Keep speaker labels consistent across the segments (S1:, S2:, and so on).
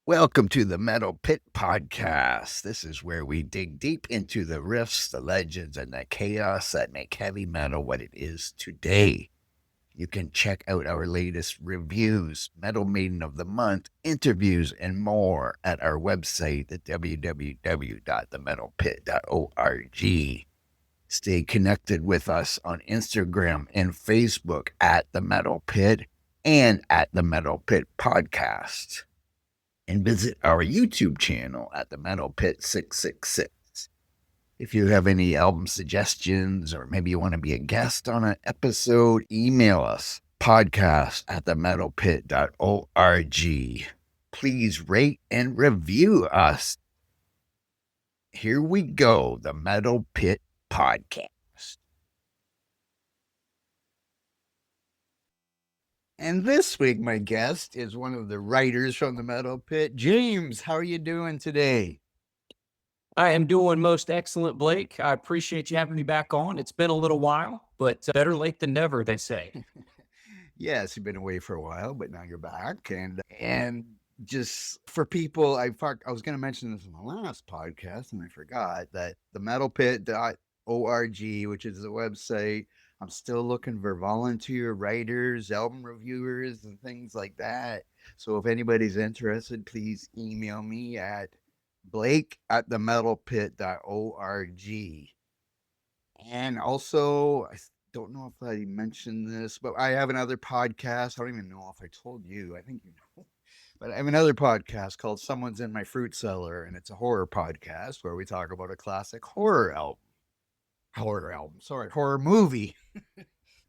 S1: Welcome to the Metal Pit Podcast. This is where we dig deep into the riffs, the legends, and the chaos that make heavy metal what it is today. You can check out our latest reviews, Metal Maiden of the Month, interviews, and more at our website at www.themetalpit.org. Stay connected with us on Instagram and Facebook at The Metal Pit and at The Metal Pit Podcast. And visit our YouTube channel at the Metal Pit 666. If you have any album suggestions or maybe you want to be a guest on an episode, email us podcast@themetalpit.org. Please rate and review us. Here we go, the Metal Pit Podcast. And this week, my guest is one of the writers from the Metal Pit. James, how are you doing today?
S2: I am doing most excellent, Blake. I appreciate you having me back on. It's been a little while, but better late than never, they say.
S1: Yes, you've been away for a while, but now you're back. And just for people, I was going to mention this in the last podcast, and I forgot that the metalpit.org, which is the website. I'm still looking for volunteer writers, album reviewers, and things like that. So if anybody's interested, please email me at blake@themetalpit.org. And also, I don't know if I mentioned this, but I have another podcast. I don't even know if I told you. I think you know. But I have another podcast called Someone's in My Fruit Cellar, and it's a horror podcast where we talk about a classic horror movie.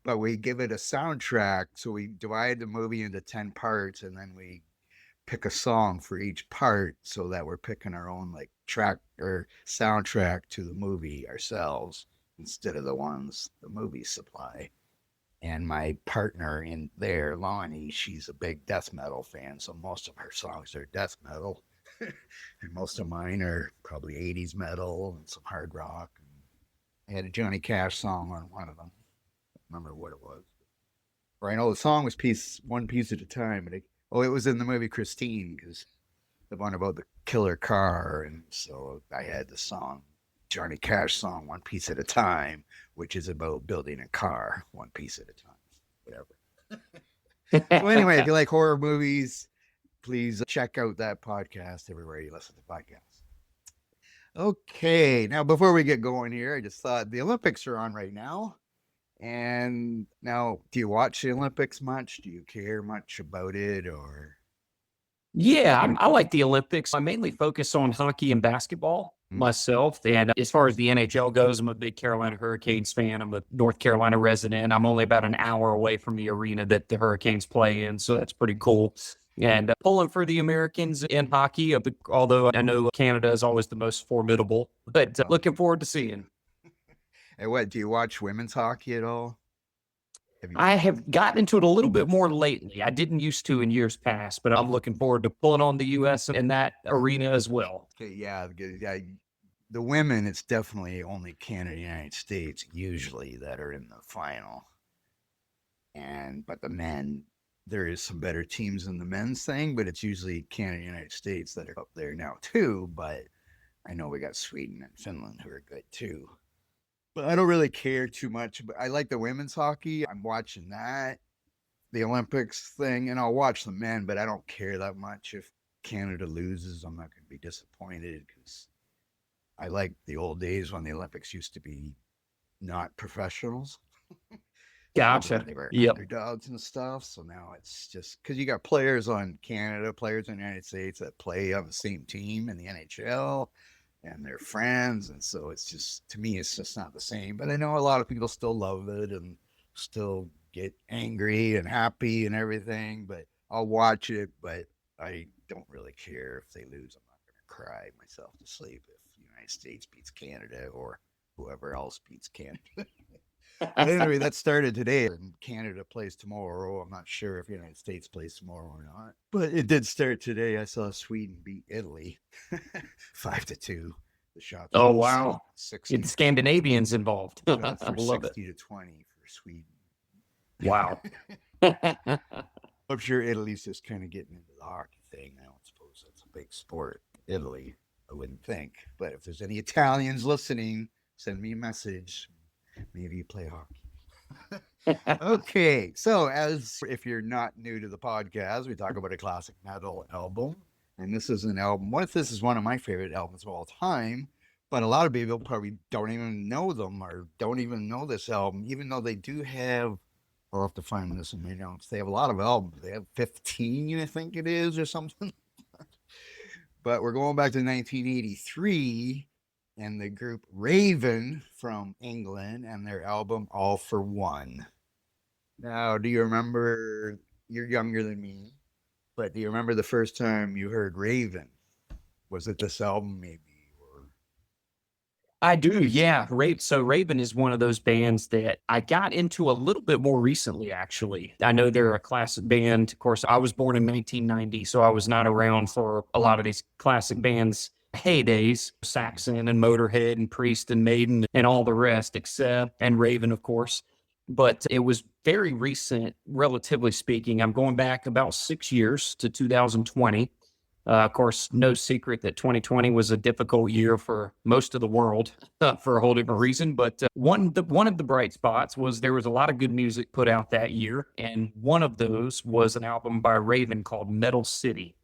S1: But we give it a soundtrack. So we divide the movie into 10 parts, and then we pick a song for each part so that we're picking our own like track or soundtrack to the movie ourselves instead of the ones the movies supply. And my partner in there, Lonnie, she's a big death metal fan, so most of her songs are death metal. And most of mine are probably 80s metal and some hard rock. I had a Johnny Cash song on one of them. I don't remember what it was. Or I know the song was one piece at a time, but it was in the movie Christine, because the one about the killer car, and so I had the song, Johnny Cash song, One Piece at a Time, which is about building a car one piece at a time, whatever. So anyway, if you like horror movies, please check out that podcast everywhere you listen to podcasts. Okay, now before we get going here, I just thought the Olympics are on right now. And now, do you watch the Olympics much? Do you care much about it, or?
S2: Yeah, I like the Olympics. I mainly focus on hockey and basketball myself. And as far as the NHL goes, I'm a big Carolina Hurricanes fan. I'm a North Carolina resident. I'm only about an hour away from the arena that the Hurricanes play in, so that's pretty cool. And pulling for the Americans in hockey, although I know Canada is always the most formidable, but looking forward to seeing.
S1: And what, do you watch women's hockey at all?
S2: I have gotten into it a little bit more lately. I didn't used to in years past, but I'm looking forward to pulling on the U.S. in that arena as well.
S1: Okay, yeah, the women, it's definitely only Canada and United States usually that are in the final. But the men, there is some better teams in the men's thing, but it's usually Canada and United States that are up there now too. But I know we got Sweden and Finland who are good too. But I don't really care too much. But I like the women's hockey. I'm watching that, the Olympics thing, and I'll watch the men, but I don't care that much. If Canada loses, I'm not going to be disappointed, because I like the old days when the Olympics used to be not professionals.
S2: Gotcha.
S1: They were underdogs and stuff. So now it's just because you got players on Canada, players in the United States that play on the same team in the NHL, and they're friends. And so it's just, to me, it's just not the same. But I know a lot of people still love it and still get angry and happy and everything. But I'll watch it, but I don't really care if they lose. I'm not going to cry myself to sleep if the United States beats Canada or whoever else beats Canada. But anyway, that started today, and Canada plays tomorrow. I'm not sure if the United States plays tomorrow or not, but it did start today. I saw Sweden beat Italy 5-2. The shots.
S2: Oh, wow.
S1: 60.
S2: It's Scandinavians involved. I love
S1: 60 to 20 for Sweden.
S2: Wow.
S1: I'm sure Italy's just kind of getting into the hockey thing. I don't suppose that's a big sport. Italy, I wouldn't think. But if there's any Italians listening, send me a message. Maybe you play hockey. Okay, so as if you're not new to the podcast, we talk about a classic metal album, and this is an album. What if this is one of my favorite albums of all time? But a lot of people probably don't even know them or don't even know this album, even though they do have. I'll have to find this in my notes. They have a lot of albums. They have 15, I think it is, or something. But we're going back to 1983 and the group Raven from England and their album All for One. Now, do you remember? You're younger than me, but do you remember the first time you heard Raven? Was it this album, maybe? Or
S2: I do, yeah. So Raven is one of those bands that I got into a little bit more recently, actually. I know they're a classic band. Of course, I was born in 1990, so I was not around for a lot of these classic bands' heydays, Saxon and Motorhead and Priest and Maiden and all the rest, and Raven, of course. But it was very recent, relatively speaking. I'm going back about 6 years to 2020. Of course, no secret that 2020 was a difficult year for most of the world for a whole different reason. But one of the bright spots was there was a lot of good music put out that year, and one of those was an album by Raven called Metal City,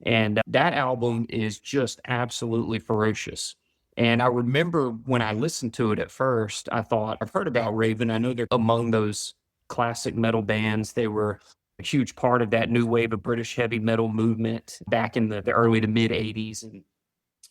S2: and that album is just absolutely ferocious. And I remember when I listened to it at first, I thought, I've heard about Raven. I know they're among those classic metal bands. They were a huge part of that new wave of British heavy metal movement back in the early to mid 80s.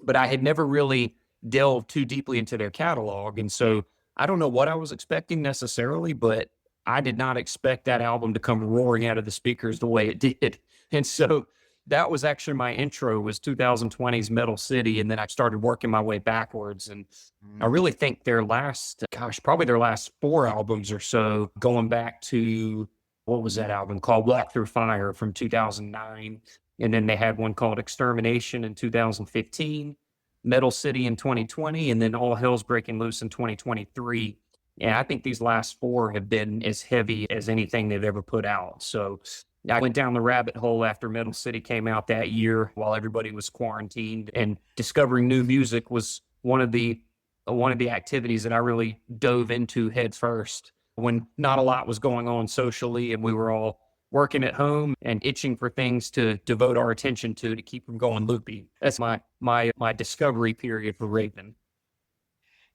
S2: But I had never really delved too deeply into their catalog. And so I don't know what I was expecting necessarily, but I did not expect that album to come roaring out of the speakers the way it did. And so that was actually my intro was 2020's Metal City. And then I started working my way backwards. And I really think probably their last four albums or so, going back to, what was that album called? Black Through Fire from 2009. And then they had one called Extermination in 2015, Metal City in 2020, and then All Hell's Breaking Loose in 2023. And I think these last four have been as heavy as anything they've ever put out. So I went down the rabbit hole after Metal City came out that year while everybody was quarantined, and discovering new music was one of the activities that I really dove into head first when not a lot was going on socially and we were all working at home and itching for things to devote our attention to keep from going loopy. That's my discovery period for Raven.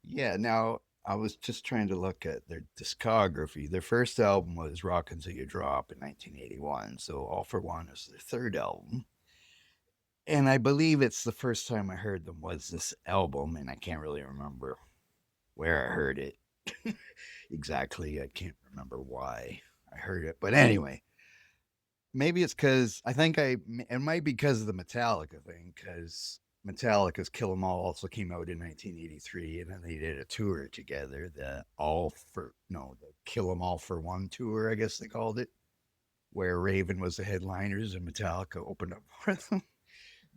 S1: yeah, now I was just trying to look at their discography. Their first album was Rock Until You Drop in 1981, so All for One is their third album. And I believe it's the first time I heard them was this album, and I can't really remember where I heard it exactly. I can't remember why I heard it. But anyway, maybe it's because it might be because of the Metallica thing, because Metallica's Kill 'Em All also came out in 1983, and then they did a tour together, the Kill 'Em All for One tour, I guess they called it, where Raven was the headliners and Metallica opened up for them.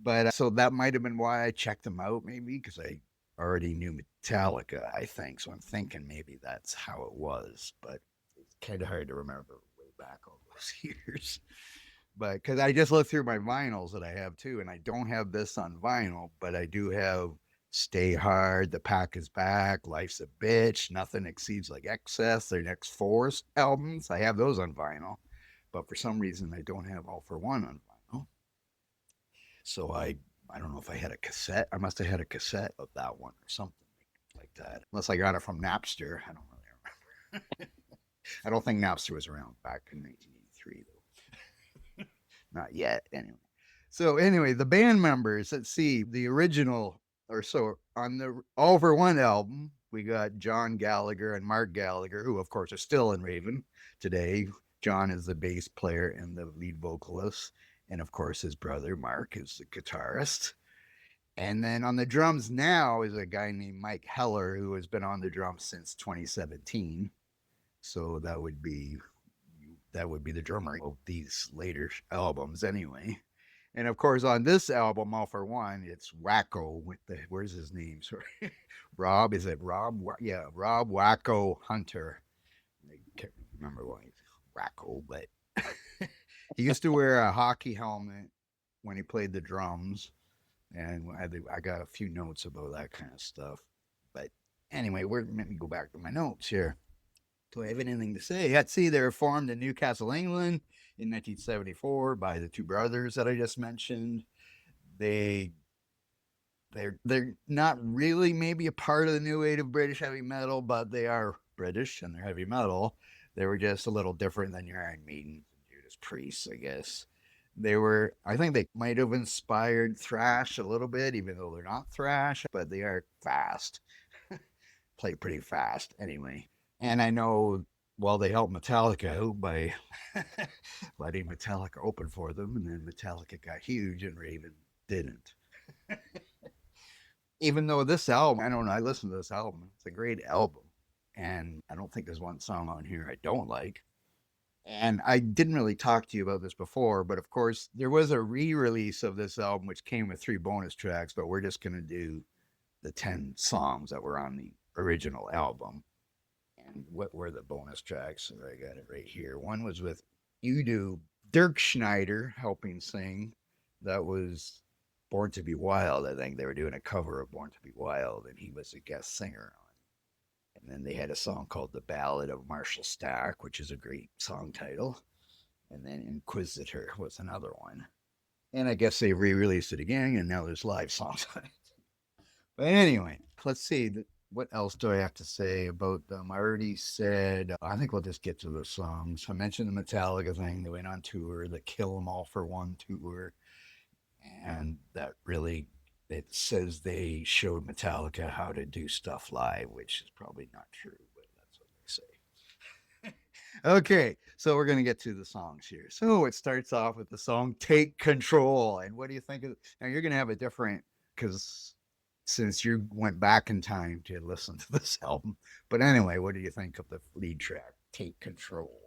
S1: But so that might have been why I checked them out, maybe because I already knew Metallica, I think. So I'm thinking maybe that's how it was, but it's kind of hard to remember way back all those years. But because I just looked through my vinyls that I have too, and I don't have this on vinyl, but I do have Stay Hard, The Pack Is Back, Life's a Bitch, Nothing Exceeds Like Excess, their next four albums. I have those on vinyl, but for some reason I don't have All for One on vinyl. So I don't know if I had a cassette. I must have had a cassette of that one or something like that. Unless I got it from Napster. I don't really remember. I don't think Napster was around back in 1983 though. Not yet, anyway. So anyway, the band members, let's see, the original on the All for One album, we got John Gallagher and Mark Gallagher, who of course are still in Raven today. John is the bass player and the lead vocalist. And of course, his brother, Mark, is the guitarist. And then on the drums now is a guy named Mike Heller, who has been on the drums since 2017. So that would be the drummer of these later albums anyway. And of course, on this album, All for One, it's Wacko where's his name? Sorry. Rob, is it Rob? Yeah, Rob Wacko Hunter. I can't remember why he's Wacko, but he used to wear a hockey helmet when he played the drums, and I got a few notes about that kind of stuff. But anyway, let me go back to my notes here. Do I have anything to say? Yeah, see, they were formed in Newcastle, England in 1974 by the two brothers that I just mentioned. They they're not really maybe a part of the new wave of British heavy metal, but they are British and they're heavy metal. They were just a little different than your Iron Maiden and Judas Priest, I guess. They were, I think they might have inspired thrash a little bit, even though they're not thrash, but they are fast. Play pretty fast anyway. And I know, well, they helped Metallica out by letting Metallica open for them, and then Metallica got huge and Raven didn't. Even though this album, I don't know, I listened to this album. It's a great album. And I don't think there's one song on here I don't like. And I didn't really talk to you about this before, but of course, there was a re release of this album, which came with 3 bonus tracks, but we're just going to do the 10 songs that were on the original album. And what were the bonus tracks? I got it right here. One was with Udo Dirk Schneider helping sing. That was Born to Be Wild. I think they were doing a cover of Born to Be Wild, and he was a guest singer on. And then they had a song called The Ballad of Marshall Stack, which is a great song title. And then Inquisitor was another one. And I guess they re-released it again, and now there's live songs on it. But anyway, let's see. What else do I have to say about them? I already said, I think we'll just get to the songs. I mentioned the Metallica thing. They went on tour, the Kill 'Em All for One tour. And that really, it says they showed Metallica how to do stuff live, which is probably not true, but that's what they say. Okay, so we're going to get to the songs here. So it starts off with the song Take Control. And what do you think of, now you're going to have a different, because since you went back in time to listen to this album. But anyway, what do you think of the lead track, Take Control?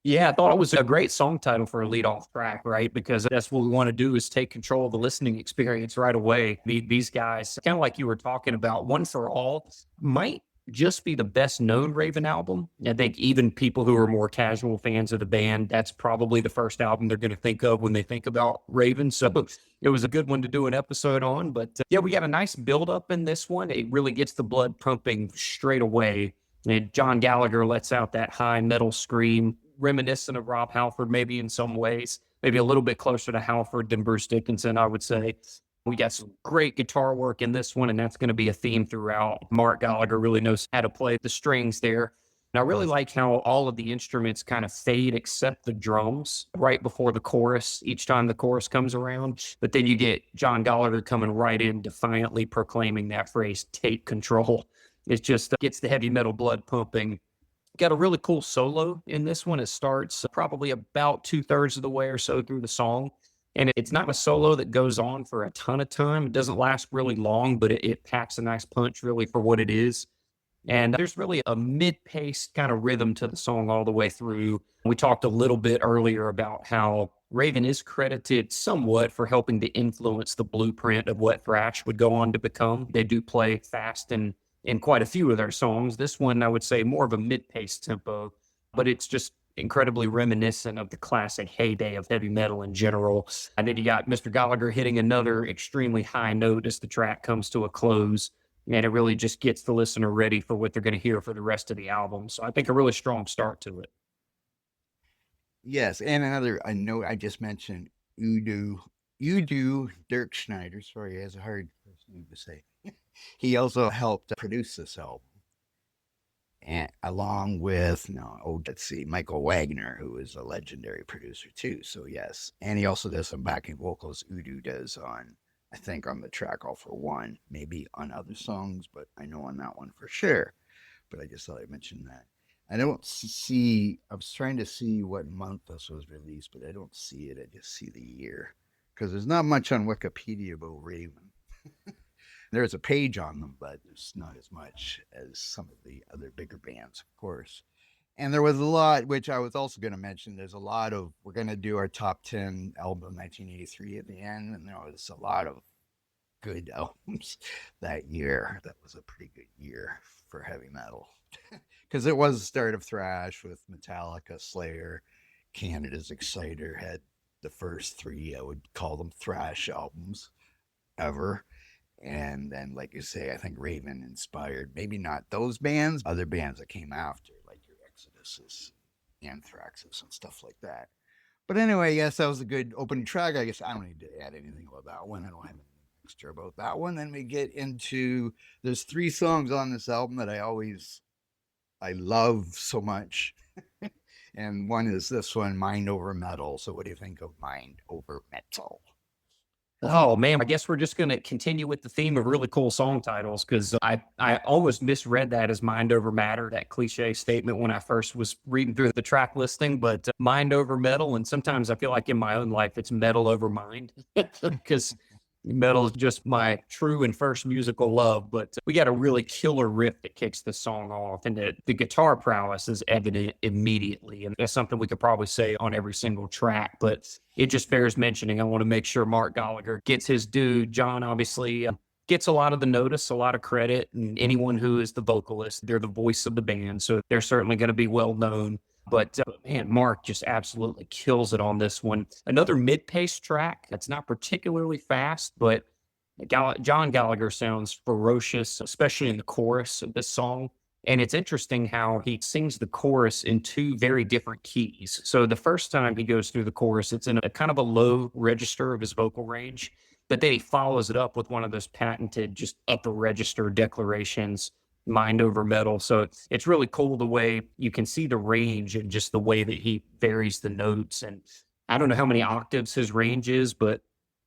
S2: Yeah, I thought it was a great song title for a lead-off track, right? Because that's what we want to do is take control of the listening experience right away. These guys, kind of like you were talking about, One for All might just be the best known Raven album. I think even people who are more casual fans of the band, that's probably the first album they're going to think of when they think about Raven. So it was a good one to do an episode on. But yeah, we got a nice build-up in this one. It really gets the blood pumping straight away. And John Gallagher lets out that high metal scream, reminiscent of Rob Halford, maybe in some ways, maybe a little bit closer to Halford than Bruce Dickinson, I would say. We got some great guitar work in this one, and that's going to be a theme throughout. Mark Gallagher really knows how to play the strings there. And I really like how all of the instruments kind of fade except the drums right before the chorus, each time the chorus comes around. But then you get John Gallagher coming right in, defiantly proclaiming that phrase, take control. It just gets the heavy metal blood pumping. Got a really cool solo in this one. It starts probably about 2/3 of the way or so through the song. And it's not a solo that goes on for a ton of time. It doesn't last really long, but it packs a nice punch really for what it is. And there's really a mid-paced kind of rhythm to the song all the way through. We talked a little bit earlier about how Raven is credited somewhat for helping to influence the blueprint of what thrash would go on to become. They do play fast and in quite a few of their songs. This one, I would say, more of a mid-paced tempo, but it's just incredibly reminiscent of the classic heyday of heavy metal in general. And then you got Mr. Gallagher hitting another extremely high note as the track comes to a close. And it really just gets the listener ready for what they're going to hear for the rest of the album. So I think a really strong start to it.
S1: Yes, and I know I just mentioned Udo Dirk Schneider. Sorry, he has a hard first name to say. He also helped produce this album, and along with Michael Wagner, who is a legendary producer too. So yes, and he also does some backing vocals. Udo does on, I think, on the track All for One, maybe on other songs, but I know on that one for sure. But I just thought I'd mention that. I don't see. I was trying to see what month this was released, but I don't see it. I just see the year because there's not much on Wikipedia about Raven. There's a page on them, but there's not as much as some of the other bigger bands, of course. And there was a lot, which I was also going to mention. There's a lot of, we're going to do our top 10 album 1983 at the end. And there was a lot of good albums that year. That was a pretty good year for heavy metal. Because it was the start of thrash with Metallica, Slayer, Canada's Exciter had the first three, I would call them thrash albums ever. And then, like you say, I think Raven inspired maybe not those bands, other bands that came after, like your Exoduses, Anthraxes, and stuff like that. But anyway, yes, that was a good opening track. I guess I don't need to add anything about that one. I don't have anything extra about that one. Then we get into there's three songs on this album that I love so much. And one is this one, Mind Over Metal. So what do you think of Mind Over Metal?
S2: Oh man, I guess we're just going to continue with the theme of really cool song titles because I almost misread that as mind over matter, that cliche statement when I first was reading through the track listing, but mind over metal. And sometimes I feel like in my own life, it's metal over mind because metal is just my true and first musical love. But we got a really killer riff that kicks the song off, and the guitar prowess is evident immediately. And that's something we could probably say on every single track, but it just bears mentioning. I want to make sure Mark Gallagher gets his due. John obviously gets a lot of the notice, a lot of credit, and anyone who is the vocalist, they're the voice of the band, so they're certainly going to be well known. But man, Mark just absolutely kills it on this one. Another mid-paced track that's not particularly fast, but John Gallagher sounds ferocious, especially in the chorus of this song. And it's interesting how he sings the chorus in two very different keys. So the first time he goes through the chorus, it's in a kind of a low register of his vocal range, but then he follows it up with one of those patented just upper register declarations, mind over metal. So it's really cool the way you can see the range and just the way that he varies the notes. And I don't know how many octaves his range is, but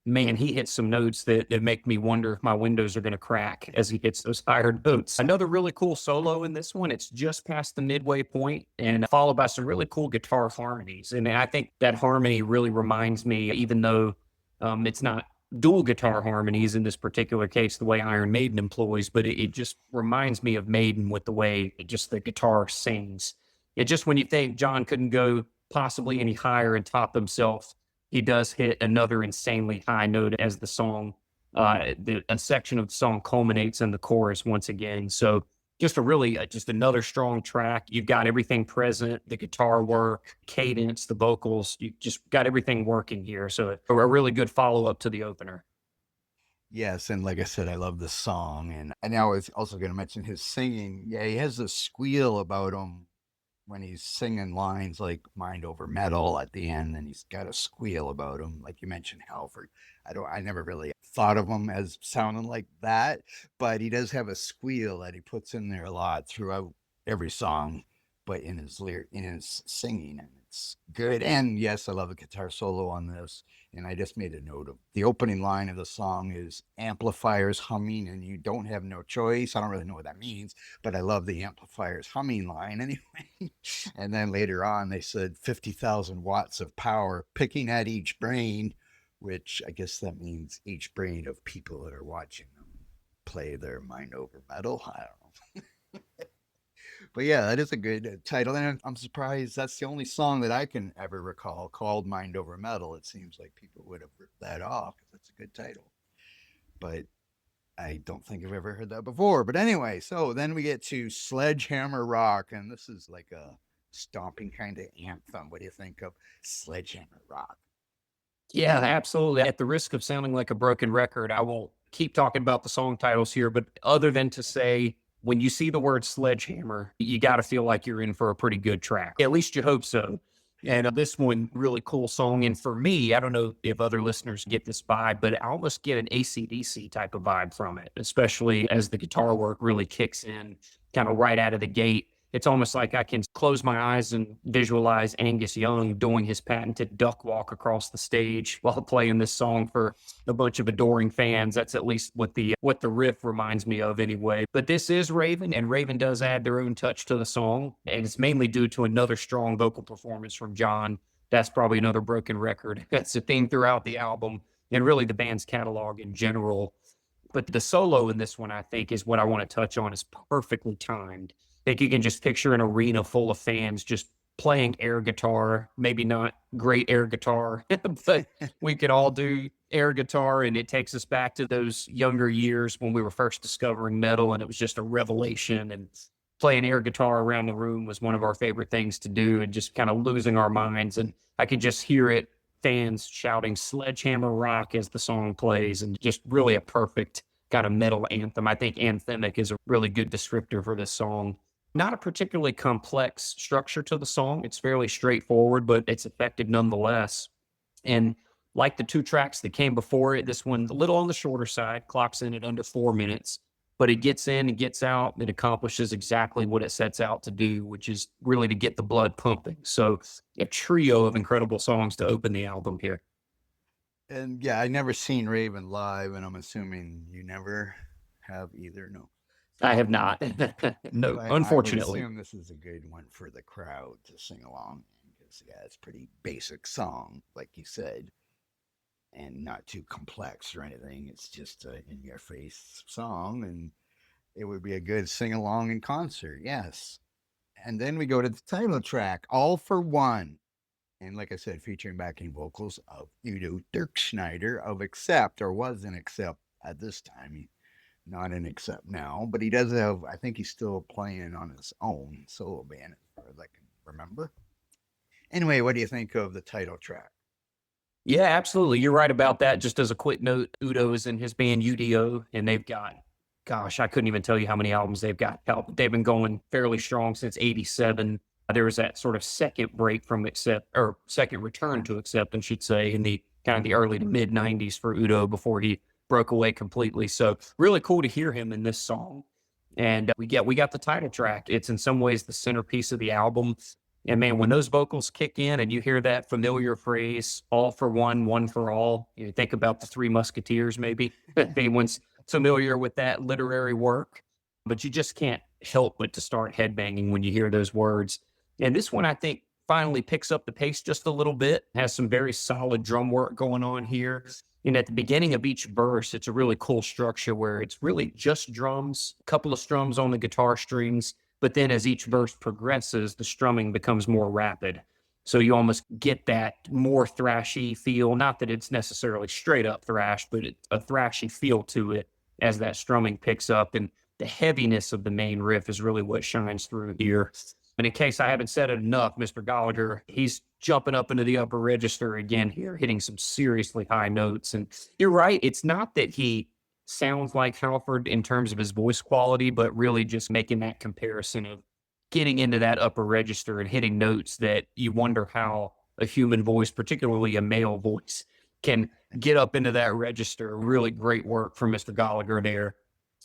S2: man, he hits some notes that make me wonder if my windows are going to crack as he hits those higher notes. Another really cool solo in this one. It's just past the midway point and followed by some really cool guitar harmonies. And I think that harmony really reminds me, even though it's not dual guitar harmonies in this particular case, the way Iron Maiden employs, but it just reminds me of Maiden with the way just the guitar sings. It just, when you think John couldn't go possibly any higher and top himself, he does hit another insanely high note as the song, a section of the song culminates in the chorus once again. So just a really, just another strong track. You've got everything present, the guitar work, cadence, the vocals. You just got everything working here. So a really good follow-up to the opener.
S1: Yes, and like I said, I love the song. And I was also going to mention his singing. Yeah, he has this squeal about him when he's singing lines like Mind Over Metal at the end, and he's got a squeal about him. Like you mentioned, Halford. I never really thought of him as sounding like that, but he does have a squeal that he puts in there a lot throughout every song, but in his singing, and it's good. And yes, I love the guitar solo on this. And I just made a note of the opening line of the song is amplifiers humming, and you don't have no choice. I don't really know what that means, but I love the amplifiers humming line anyway. And then later on, they said 50,000 watts of power picking at each brain, which I guess that means each brain of people that are watching them play their Mind Over Metal. I don't know. But yeah, that is a good title. And I'm surprised that's the only song that I can ever recall called Mind Over Metal. It seems like people would have ripped that off because it's a good title. But I don't think I've ever heard that before. But anyway, so then we get to Sledgehammer Rock. And this is like a stomping kind of anthem. What do you think of Sledgehammer Rock?
S2: Yeah, absolutely. At the risk of sounding like a broken record, I won't keep talking about the song titles here, but other than to say, when you see the word sledgehammer, you got to feel like you're in for a pretty good track. At least you hope so. And this one, really cool song. And for me, I don't know if other listeners get this vibe, but I almost get an AC/DC type of vibe from it, especially as the guitar work really kicks in kind of right out of the gate. It's almost like I can close my eyes and visualize Angus Young doing his patented duck walk across the stage while playing this song for a bunch of adoring fans. That's at least what the riff reminds me of anyway. But this is Raven, and Raven does add their own touch to the song, and it's mainly due to another strong vocal performance from John. That's probably another broken record. That's a theme throughout the album and really the band's catalog in general. But the solo in this one, I think, is what I want to touch on. Is perfectly timed. I think you can just picture an arena full of fans just playing air guitar, maybe not great air guitar, but we could all do air guitar. And it takes us back to those younger years when we were first discovering metal, and it was just a revelation. And playing air guitar around the room was one of our favorite things to do, and just kind of losing our minds. And I could just hear it fans shouting "Sledgehammer Rock" as the song plays, and just really a perfect kind of metal anthem. I think anthemic is a really good descriptor for this song. Not a particularly complex structure to the song. It's fairly straightforward, but it's effective nonetheless. And like the two tracks that came before it, this one a little on the shorter side, clocks in at under 4 minutes, but it gets in and gets out. It accomplishes exactly what it sets out to do, which is really to get the blood pumping. So a trio of incredible songs to open the album here.
S1: And yeah, I never seen Raven live, and I'm assuming you never have either. No.
S2: I have not. No,
S1: I would
S2: unfortunately.
S1: assume this is a good one for the crowd to sing along because yeah, it's pretty basic song, like you said, and not too complex or anything. It's just an in-your-face song, and it would be a good sing along in concert. Yes. And then we go to the title track, "All for One." And like I said, featuring backing vocals of Udo Dirkschneider of Accept, or was in Accept at this time. Not in Accept now, but he does have, I think he's still playing on his own solo band, as far as I can remember. Anyway, what do you think of the title track?
S2: Yeah, absolutely. You're right about that. Just as a quick note, Udo is in his band UDO, and they've got, gosh, I couldn't even tell you how many albums they've got out. They've been going fairly strong since '87. There was that sort of second break from Accept, or second return to Accept, I should say, in the kind of the early to mid '90s for Udo before he broke away completely. So really cool to hear him in this song. And we got the title track. It's in some ways the centerpiece of the album. And man, when those vocals kick in and you hear that familiar phrase, "all for one, one for all," you think about the Three Musketeers, maybe. If anyone's familiar with that literary work, but you just can't help but to start headbanging when you hear those words. And this one, I think, finally picks up the pace just a little bit, has some very solid drum work going on here. And at the beginning of each verse, it's a really cool structure where it's really just drums, a couple of strums on the guitar strings. But then as each verse progresses, the strumming becomes more rapid. So you almost get that more thrashy feel. Not that it's necessarily straight up thrash, but it's a thrashy feel to it as that strumming picks up. And the heaviness of the main riff is really what shines through here. And in case I haven't said it enough, Mr. Gallagher, he's jumping up into the upper register again here, hitting some seriously high notes. And you're right, it's not that he sounds like Halford in terms of his voice quality, but really just making that comparison of getting into that upper register and hitting notes that you wonder how a human voice, particularly a male voice, can get up into that register. Really great work from Mr. Gallagher there.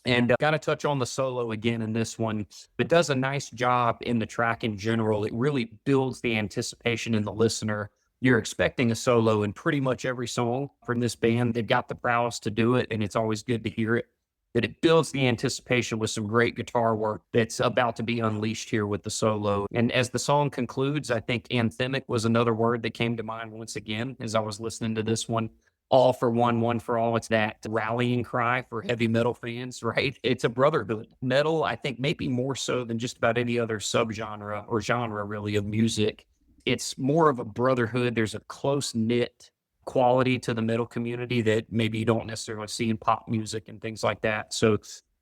S2: And got to touch on the solo again in this one. It does a nice job in the track in general. It really builds the anticipation in the listener. You're expecting a solo in pretty much every song from this band. They've got the prowess to do it, and it's always good to hear it. That it builds the anticipation with some great guitar work that's about to be unleashed here with the solo. And as the song concludes, I think anthemic was another word that came to mind once again as I was listening to this one. All for one, one for all. It's that rallying cry for heavy metal fans, right? It's a brotherhood. Metal, I think, maybe more so than just about any other subgenre or genre, really, of music. It's more of a brotherhood. There's a close-knit quality to the metal community that maybe you don't necessarily see in pop music and things like that. So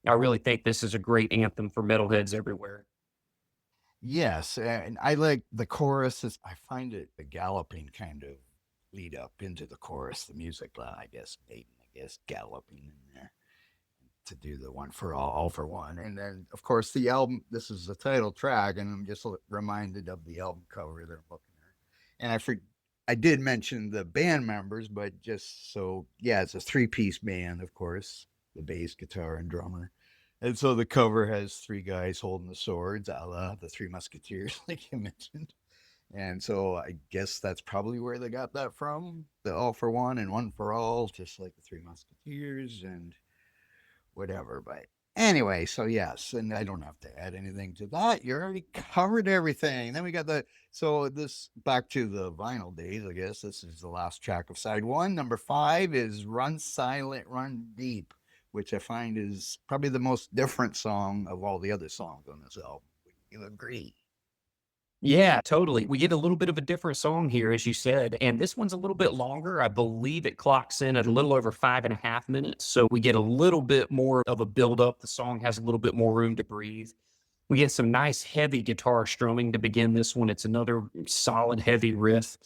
S2: I really think this is a great anthem for metalheads everywhere.
S1: Yes, and I like the chorus. I find it a galloping kind of lead up into the chorus, the music, I guess, galloping in there to do the one for all for one. And then, of course, the album, this is the title track, and I'm just reminded of the album cover they're looking at. And I did mention the band members, but just so, yeah, it's a three-piece band, of course, the bass, guitar, and drummer. And so the cover has three guys holding the swords, a la the Three Musketeers, like you mentioned. And so I guess that's probably where they got that from. The all for one and one for all, just like the Three Musketeers and whatever. But anyway, so yes, and I don't have to add anything to that. You already covered everything. Then we got this back to the vinyl days, I guess. This is the last track of side one. Number 5 is Run Silent, Run Deep, which I find is probably the most different song of all the other songs on this album. Would you agree?
S2: Yeah, totally. We get a little bit of a different song here, as you said, and this one's a little bit longer. I believe it clocks in at a little over 5.5 minutes. So we get a little bit more of a build-up. The song has a little bit more room to breathe. We get some nice heavy guitar strumming to begin this one. It's another solid heavy riff.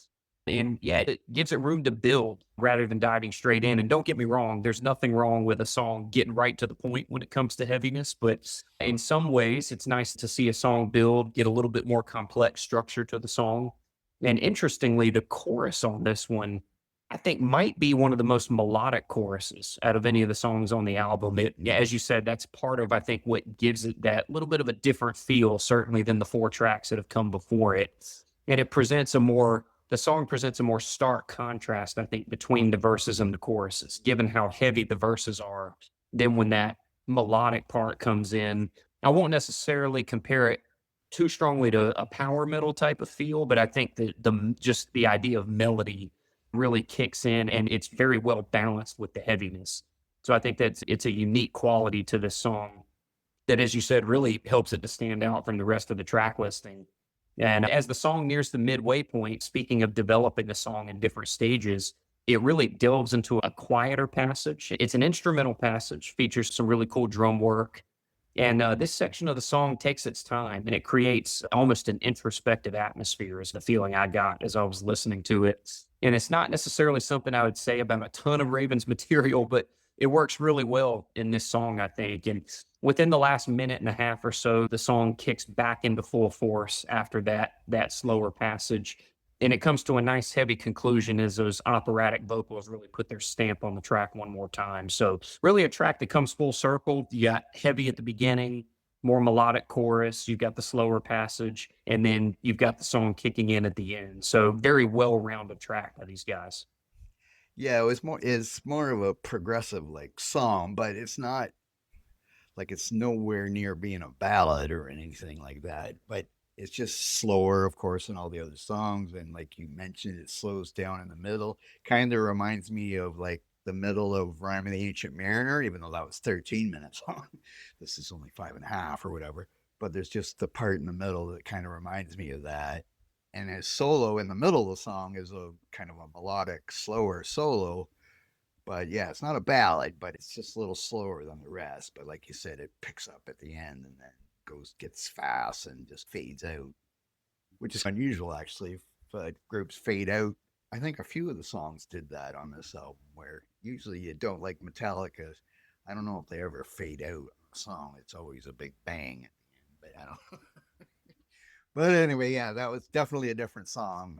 S2: And yeah, it gives it room to build rather than diving straight in. And don't get me wrong, there's nothing wrong with a song getting right to the point when it comes to heaviness. But in some ways, it's nice to see a song build, get a little bit more complex structure to the song. And interestingly, the chorus on this one, I think might be one of the most melodic choruses out of any of the songs on the album. Yeah, as you said, that's part of, I think, what gives it that little bit of a different feel, certainly than the four tracks that have come before it. And the song presents a more stark contrast, I think, between the verses and the choruses, given how heavy the verses are. Then when that melodic part comes in, I won't necessarily compare it too strongly to a power metal type of feel, but I think that just the idea of melody really kicks in and it's very well balanced with the heaviness. So I think it's a unique quality to this song that, as you said, really helps it to stand out from the rest of the track listing. And as the song nears the midway point, speaking of developing the song in different stages, it really delves into a quieter passage. It's an instrumental passage, features some really cool drum work. And this section of the song takes its time and it creates almost an introspective atmosphere, is the feeling I got as I was listening to it. And it's not necessarily something I would say about a ton of Ravens material, but it works really well in this song, I think. And within the last minute and a half or so, the song kicks back into full force after that slower passage. And it comes to a nice heavy conclusion as those operatic vocals really put their stamp on the track one more time. So really a track that comes full circle. You got heavy at the beginning, more melodic chorus, you've got the slower passage, and then you've got the song kicking in at the end. So very well-rounded track by these guys.
S1: Yeah, it's more of a progressive like song, but it's not like it's nowhere near being a ballad or anything like that. But it's just slower, of course, than all the other songs. And like you mentioned, it slows down in the middle. Kind of reminds me of like the middle of Rhyme of the Ancient Mariner, even though that was 13 minutes long. This is only 5.5 or whatever. But there's just the part in the middle that kind of reminds me of that. And his solo in the middle of the song is a kind of a melodic, slower solo. But yeah, it's not a ballad, but it's just a little slower than the rest. But like you said, it picks up at the end and then gets fast and just fades out, which is unusual actually. But groups fade out. I think a few of the songs did that on this album, where usually you don't, like Metallica. I don't know if they ever fade out a song. It's always a big bang at the end, but I don't. But anyway, yeah, that was definitely a different song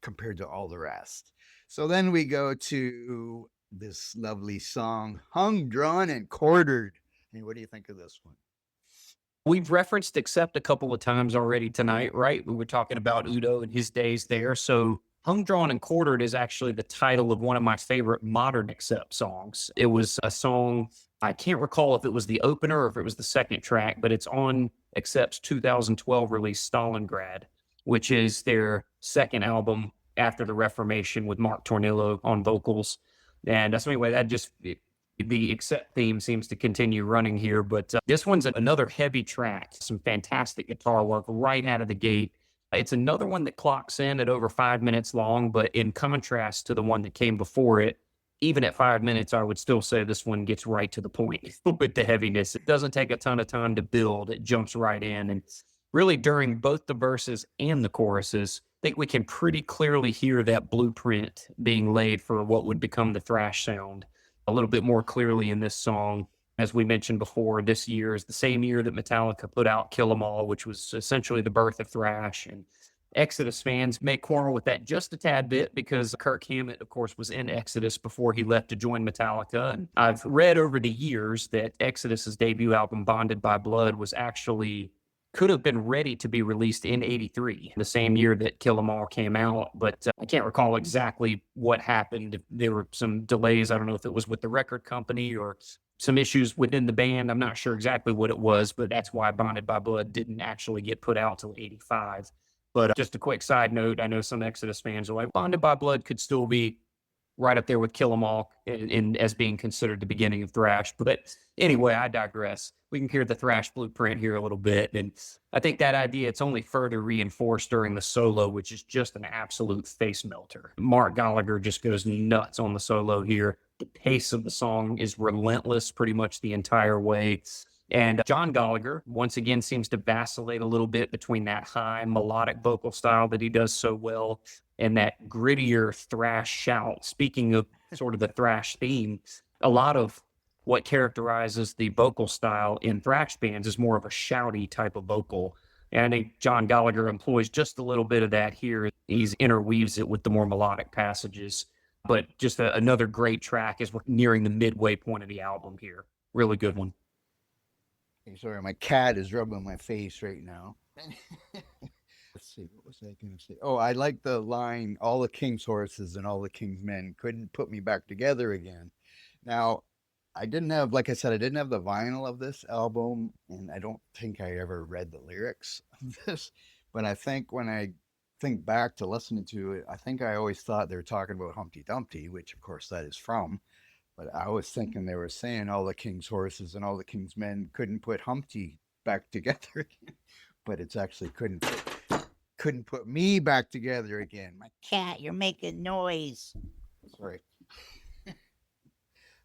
S1: compared to all the rest. So then we go to this lovely song, Hung, Drawn, and Quartered. Hey, what do you think of this one?
S2: We've referenced Accept a couple of times already tonight, right? We were talking about Udo and his days there. So Hung, Drawn, and Quartered is actually the title of one of my favorite modern Accept songs. It was a song, I can't recall if it was the opener or if it was the second track, but it's on Accept's 2012 release Stalingrad, which is their second album after the Reformation with Mark Tornillo on vocals. And so anyway, the Accept theme seems to continue running here, but this one's another heavy track, some fantastic guitar work right out of the gate. It's another one that clocks in at over 5 minutes long, but in contrast to the one that came before it, even at 5 minutes, I would still say this one gets right to the point with the heaviness. It doesn't take a ton of time to build. It jumps right in. And really during both the verses and the choruses, I think we can pretty clearly hear that blueprint being laid for what would become the thrash sound a little bit more clearly in this song. As we mentioned before, this year is the same year that Metallica put out Kill 'Em All, which was essentially the birth of thrash. And Exodus fans may quarrel with that just a tad bit because Kirk Hammett, of course, was in Exodus before he left to join Metallica. And I've read over the years that Exodus's debut album, Bonded by Blood, could have been ready to be released in 83, the same year that Kill 'Em All came out. But I can't recall exactly what happened. There were some delays. I don't know if it was with the record company or some issues within the band. I'm not sure exactly what it was, but that's why Bonded by Blood didn't actually get put out till 85. But just a quick side note, I know some Exodus fans are like, Bonded by Blood could still be right up there with Kill 'Em All as being considered the beginning of thrash. But anyway, I digress. We can hear the thrash blueprint here a little bit. And I think that idea, it's only further reinforced during the solo, which is just an absolute face melter. Mark Gallagher just goes nuts on the solo here. The pace of the song is relentless pretty much the entire way. And John Gallagher, once again, seems to vacillate a little bit between that high melodic vocal style that he does so well and that grittier thrash shout. Speaking of sort of the thrash theme, a lot of what characterizes the vocal style in thrash bands is more of a shouty type of vocal. And I think John Gallagher employs just a little bit of that here. He's interweaves it with the more melodic passages. But just another great track as we're nearing the midway point of the album here. Really good one.
S1: Hey, sorry, my cat is rubbing my face right now. Let's see, what was I going to say? Oh, I like the line, all the king's horses and all the king's men couldn't put me back together again. Now, I didn't have, like I said, I didn't have the vinyl of this album, and I don't think I ever read the lyrics of this. But I think when I think back to listening to it, I think I always thought they were talking about Humpty Dumpty, which of course that is from. But I was thinking they were saying all the king's horses and all the king's men couldn't put Humpty back together again. But it's actually couldn't put me back together again. My cat, you're making noise. Sorry.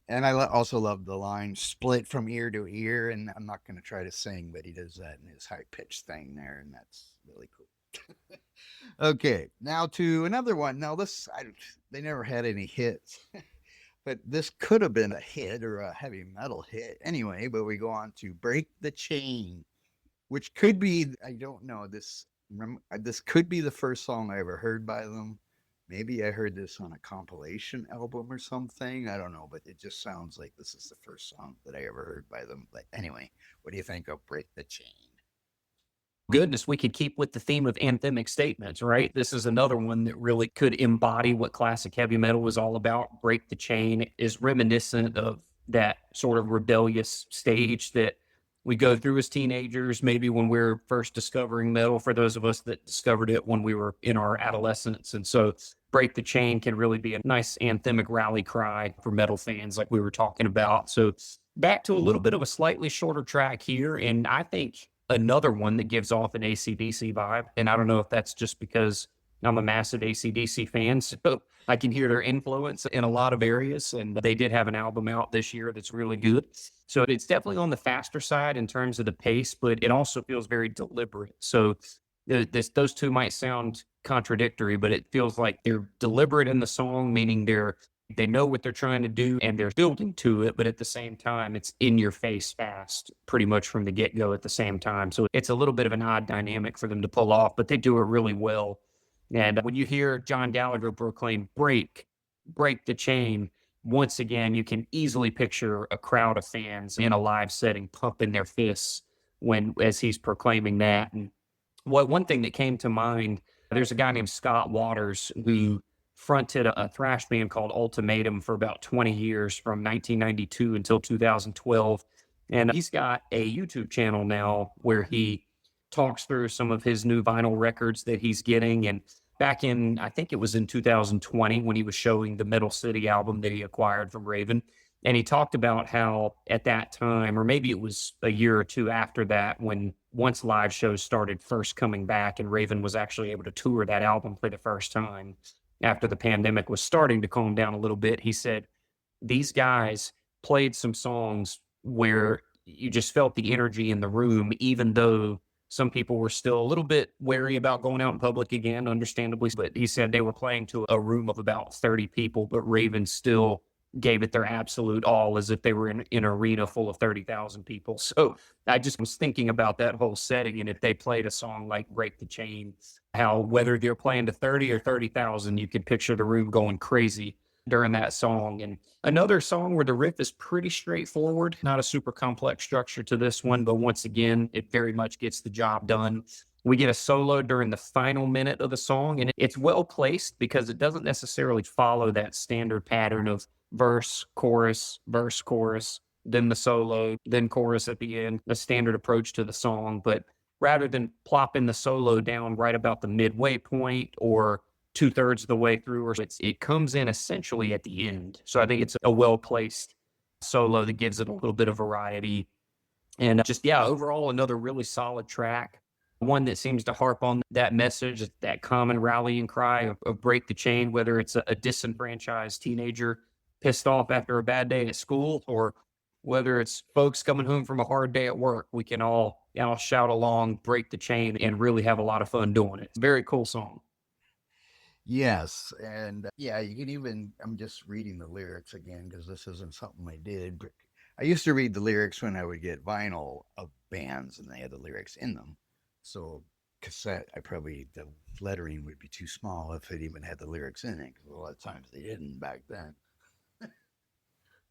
S1: And I also love the line split from ear to ear. And I'm not going to try to sing, but he does that in his high pitched thing there. And that's really cool. Okay, now to another one. Now they never had any hits, but this could have been a hit or a heavy metal hit anyway. But we go on to Break the Chain, which could be, I don't know, this could be the first song I ever heard by them. Maybe I heard this on a compilation album or something. I don't know, but it just sounds like this is the first song that I ever heard by them. But anyway, what do you think of Break the Chain?
S2: Goodness, we could keep with the theme of anthemic statements, right? This is another one that really could embody what classic heavy metal was all about. Break the Chain is reminiscent of that sort of rebellious stage that we go through as teenagers, maybe when we're first discovering metal, for those of us that discovered it when we were in our adolescence. And so Break the Chain can really be a nice anthemic rally cry for metal fans like we were talking about. So back to a little bit of a slightly shorter track here. And I think another one that gives off an AC/DC vibe. And I don't know if that's just because I'm a massive AC/DC fan, so I can hear their influence in a lot of areas. And they did have an album out this year that's really good. So it's definitely on the faster side in terms of the pace, but it also feels very deliberate. So those two might sound contradictory, but it feels like they're deliberate in the song, meaning they know what they're trying to do and they're building to it, but at the same time, it's in your face fast, pretty much from the get-go at the same time. So it's a little bit of an odd dynamic for them to pull off, but they do it really well. And when you hear John Gallagher proclaim break the chain, once again, you can easily picture a crowd of fans in a live setting pumping their fists as he's proclaiming that. And one thing that came to mind, there's a guy named Scott Waters who fronted a thrash band called Ultimatum for about 20 years, from 1992 until 2012. And he's got a YouTube channel now where he talks through some of his new vinyl records that he's getting. And back in, I think it was in 2020, when he was showing the Metal City album that he acquired from Raven. And he talked about how at that time, or maybe it was a year or two after that, once live shows started first coming back and Raven was actually able to tour that album for the first time after the pandemic was starting to calm down a little bit, he said, these guys played some songs where you just felt the energy in the room, even though some people were still a little bit wary about going out in public again, understandably. But he said they were playing to a room of about 30 people, but Raven still gave it their absolute all, as if they were in an arena full of 30,000 people. So I just was thinking about that whole setting. And if they played a song like Break the Chain, how whether they're playing to 30 or 30,000, you could picture the room going crazy during that song. And another song where the riff is pretty straightforward, not a super complex structure to this one, but once again, it very much gets the job done. We get a solo during the final minute of the song, and it's well placed because it doesn't necessarily follow that standard pattern of verse, chorus, then the solo, then chorus at the end, a standard approach to the song. But rather than plopping the solo down right about the midway point or 2/3 of the way through, or it comes in essentially at the end. So I think it's a well-placed solo that gives it a little bit of variety. And overall, another really solid track. One that seems to harp on that message, that common rallying cry of break the chain, whether it's a disenfranchised teenager pissed off after a bad day at school, or Whether it's folks coming home from a hard day at work, we can all shout along, break the chain, and really have a lot of fun doing it. Very cool song.
S1: Yes, and yeah, you can even. I'm just reading the lyrics again because this isn't something I did. But I used to read the lyrics when I would get vinyl of bands, and they had the lyrics in them. So cassette, the lettering would be too small if it even had the lyrics in it. 'Cause a lot of times they didn't back then.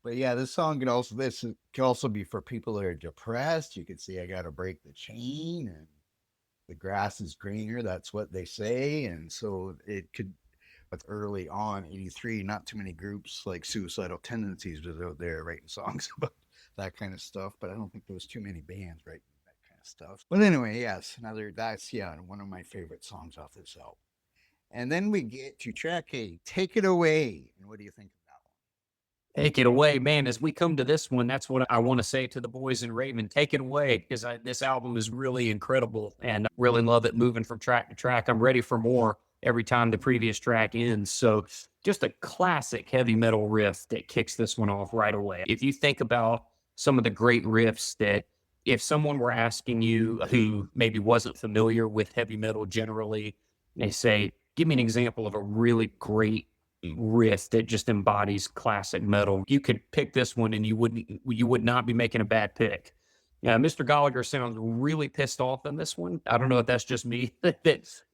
S1: But yeah, this can also be for people that are depressed. You could see I got to break the chain, and the grass is greener. That's what they say. And so it could, with early on, 83, not too many groups like Suicidal Tendencies was out there writing songs about that kind of stuff. But I don't think there was too many bands writing that kind of stuff. But anyway, yes, one of my favorite songs off this album. And then we get to track 8, Take It Away. And what do you think of that one?
S2: Take it away, man. As we come to this one, that's what I want to say to the boys in Raven. Take it away, because this album is really incredible and I really love it moving from track to track. I'm ready for more every time the previous track ends. So just a classic heavy metal riff that kicks this one off right away. If you think about some of the great riffs that if someone were asking you who maybe wasn't familiar with heavy metal generally, they say, give me an example of a really great riff that just embodies classic metal. You could pick this one and you would not be making a bad pick. Mr. Gallagher sounds really pissed off in this one. I don't know if that's just me that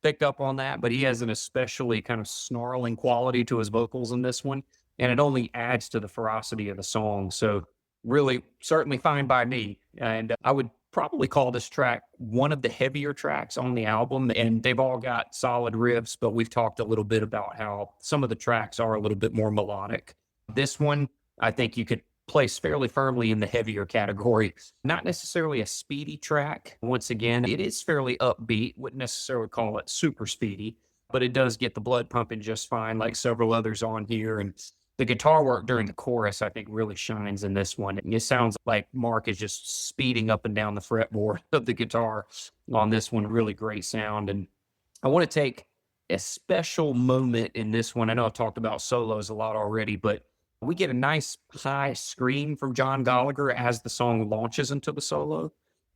S2: picked up on that, but he has an especially kind of snarling quality to his vocals in this one, and it only adds to the ferocity of the song. So really, certainly fine by me. And I would probably call this track one of the heavier tracks on the album, and they've all got solid riffs, but we've talked a little bit about how some of the tracks are a little bit more melodic. This one, I think you could place fairly firmly in the heavier category. Not necessarily a speedy track. Once again, it is fairly upbeat. Wouldn't necessarily call it super speedy, but it does get the blood pumping just fine, like several others on here. And the guitar work during the chorus, I think, really shines in this one. It sounds like Mark is just speeding up and down the fretboard of the guitar on this one. Really great sound. And I want to take a special moment in this one. I know I've talked about solos a lot already, but we get a nice high scream from John Gallagher as the song launches into the solo.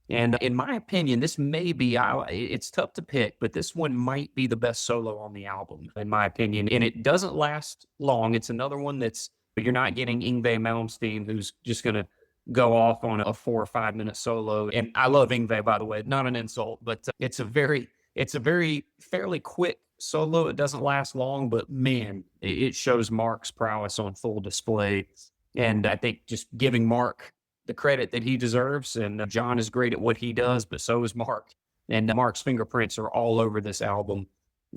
S2: And in my opinion, this may be, it's tough to pick, but this one might be the best solo on the album, in my opinion. And it doesn't last long. It's another one you're not getting Yngwie Malmsteen, who's just going to go off on a 4 or 5 minute solo. And I love Yngwie, by the way, not an insult, but it's a very fairly quick solo. It doesn't last long, but man, it shows Mark's prowess on full display. And I think just giving Mark the credit that he deserves. And John is great at what he does, but so is Mark. And Mark's fingerprints are all over this album.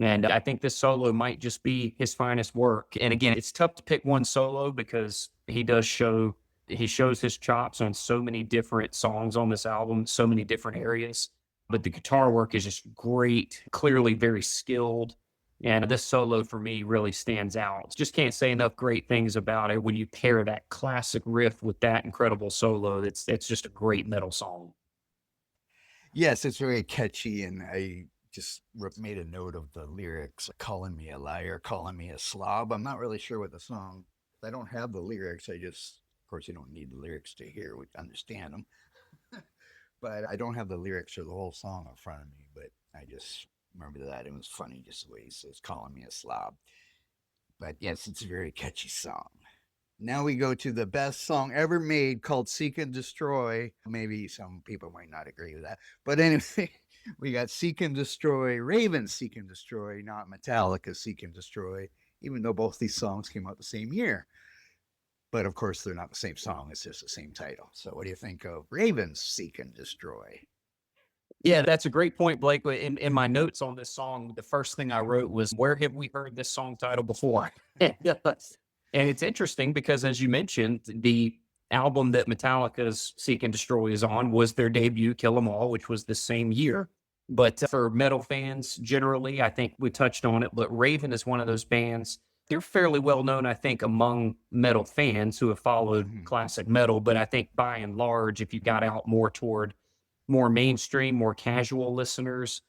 S2: And I think this solo might just be his finest work. And again, it's tough to pick one solo because he shows his chops on so many different songs on this album, so many different areas. But the guitar work is just great, clearly very skilled. And this solo for me really stands out. Just can't say enough great things about it. When you pair that classic riff with that incredible solo, it's just a great metal song.
S1: Yes, it's very catchy, and I just made a note of the lyrics, calling me a liar, calling me a slob. I'm not really sure what the song, I don't have the lyrics. Of course, you don't need the lyrics to understand them. But I don't have the lyrics or the whole song in front of me, but I just remember that it was funny just the way he says, calling me a slob. But yes, it's a very catchy song. Now we go to the best song ever made, called Seek and Destroy. Maybe some people might not agree with that. But anyway, we got Seek and Destroy, Raven Seek and Destroy, not Metallica Seek and Destroy, even though both these songs came out the same year. But of course, they're not the same song. It's just the same title. So what do you think of Raven's Seek and Destroy?
S2: Yeah, that's a great point, Blake. In my notes on this song, the first thing I wrote was, where have we heard this song title before? And it's interesting because, as you mentioned, the album that Metallica's Seek and Destroy is on was their debut, Kill 'Em All, which was the same year. But for metal fans, generally, I think we touched on it, but Raven is one of those bands. They're fairly well known, I think, among metal fans who have followed classic metal. But I think by and large, if you got out more toward more mainstream, more casual listeners,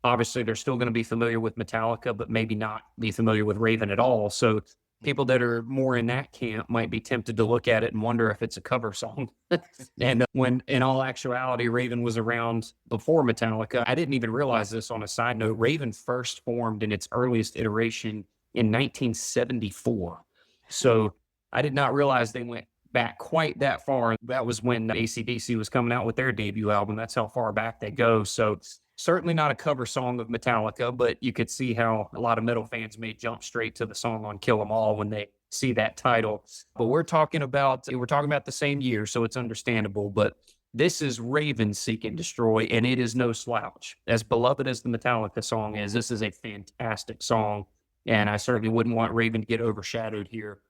S2: obviously they're still going to be familiar with Metallica, but maybe not be familiar with Raven at all. So People that are more in that camp might be tempted to look at it and wonder if it's a cover song. And when in all actuality, Raven was around before Metallica. I didn't even realize this. On a side note, Raven first formed in its earliest iteration in 1974. So I did not realize they went back quite that far. That was when AC/DC was coming out with their debut album. That's how far back they go. So certainly not a cover song of Metallica, but you could see how a lot of metal fans may jump straight to the song on Kill 'Em All when they see that title. But we're talking about the same year, so it's understandable. But this is Raven Seek and Destroy, and it is no slouch. As beloved as the Metallica song is, this is a fantastic song, and I certainly wouldn't want Raven to get overshadowed here.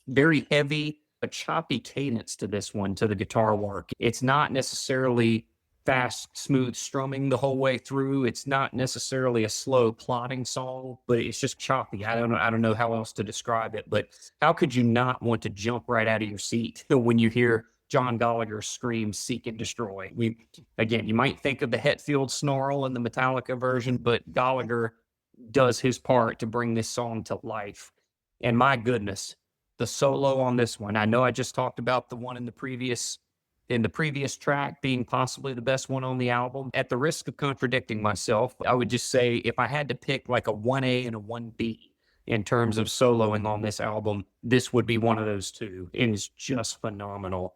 S2: Very heavy, a choppy cadence to this one, to the guitar work. It's not necessarily fast, smooth strumming the whole way through. It's not necessarily a slow plodding song, but it's just choppy. I don't know how else to describe it, but how could you not want to jump right out of your seat when you hear John Gallagher scream "Seek and Destroy"? Again, you might think of the Hetfield snarl in the Metallica version, but Gallagher does his part to bring this song to life. And my goodness, the solo on this one. I know I just talked about the one in the previous track being possibly the best one on the album. At the risk of contradicting myself, I would just say if I had to pick like a 1A and a 1B in terms of soloing on this album, this would be one of those two. It is just phenomenal.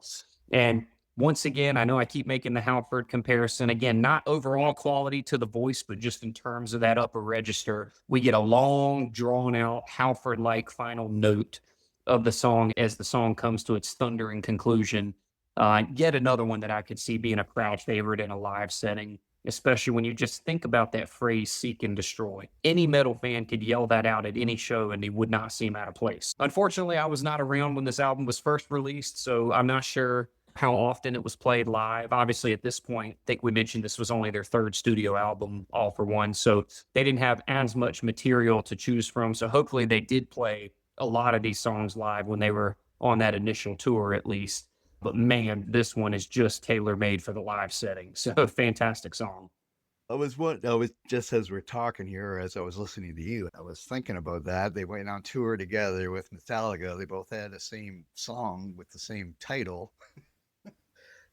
S2: And once again, I know I keep making the Halford comparison. Again, not overall quality to the voice, but just in terms of that upper register, we get a long, drawn-out Halford-like final note of the song as the song comes to its thundering conclusion. Yet another one that I could see being a crowd favorite in a live setting, especially when you just think about that phrase, "seek and destroy." Any metal fan could yell that out at any show and it would not seem out of place. Unfortunately, I was not around when this album was first released, so I'm not sure how often it was played live. Obviously, at this point, I think we mentioned this was only their third studio album, All for One, so they didn't have as much material to choose from. So hopefully they did play a lot of these songs live when they were on that initial tour, at least. But man, this one is just tailor-made for the live setting. So fantastic song.
S1: I was just as we're talking here, as I was listening to you, I was thinking about that. They went on tour together with Metallica. They both had the same song with the same title.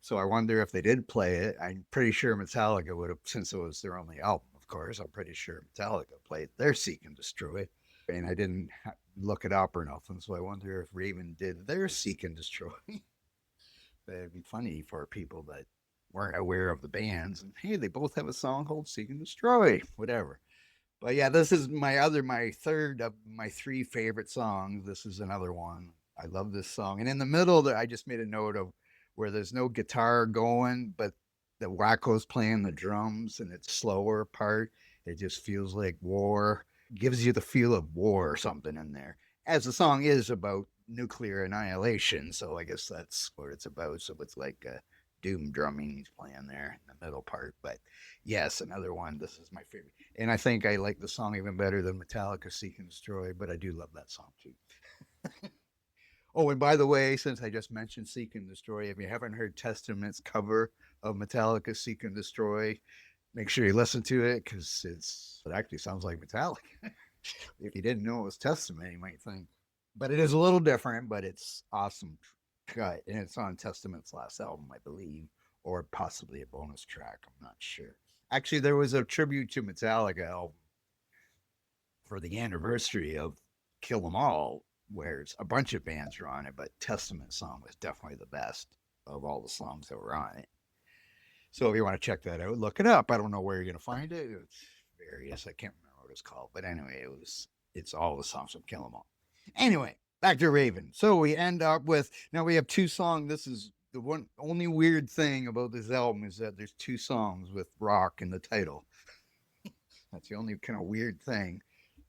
S1: So I wonder if they did play it. I'm pretty sure Metallica would have, since it was their only album, of course. I'm pretty sure Metallica played their Seek and Destroy. And I didn't look it up or nothing. So I wonder if Raven did their Seek and Destroy. It'd be funny for people that weren't aware of the bands. And hey, they both have a song called "Seek and Destroy," whatever. But yeah, this is my third of my three favorite songs. This is another one. I love this song. And in the middle, I just made a note of where there's no guitar going, but the Wacko's playing the drums, and it's slower part. It just feels like war. It gives you the feel of war or something in there. As the song is about nuclear annihilation, so I guess that's what it's about. So it's like doom drumming he's playing there in the middle part. But yes, another one. This is my favorite, and I think I like the song even better than Metallica "Seek and Destroy," but I do love that song too. Oh, and by the way, since I just mentioned "Seek and Destroy," if you haven't heard Testament's cover of Metallica "Seek and Destroy," make sure you listen to it, because it actually sounds like Metallica. If you didn't know it was Testament, you might think. But it is a little different, but it's awesome cut. And it's on Testament's last album, I believe, or possibly a bonus track. I'm not sure. Actually, there was a tribute to Metallica album for the anniversary of Kill 'Em All, where a bunch of bands were on it, but Testament song was definitely the best of all the songs that were on it. So if you want to check that out, look it up. I don't know where you're going to find it. It's various. I can't remember what it's called. But anyway, it's all the songs from Kill 'Em All. Anyway, back to Raven. So we end up with, now we have two songs. This is the only weird thing about this album, is that there's two songs with rock in the title. That's the only kind of weird thing.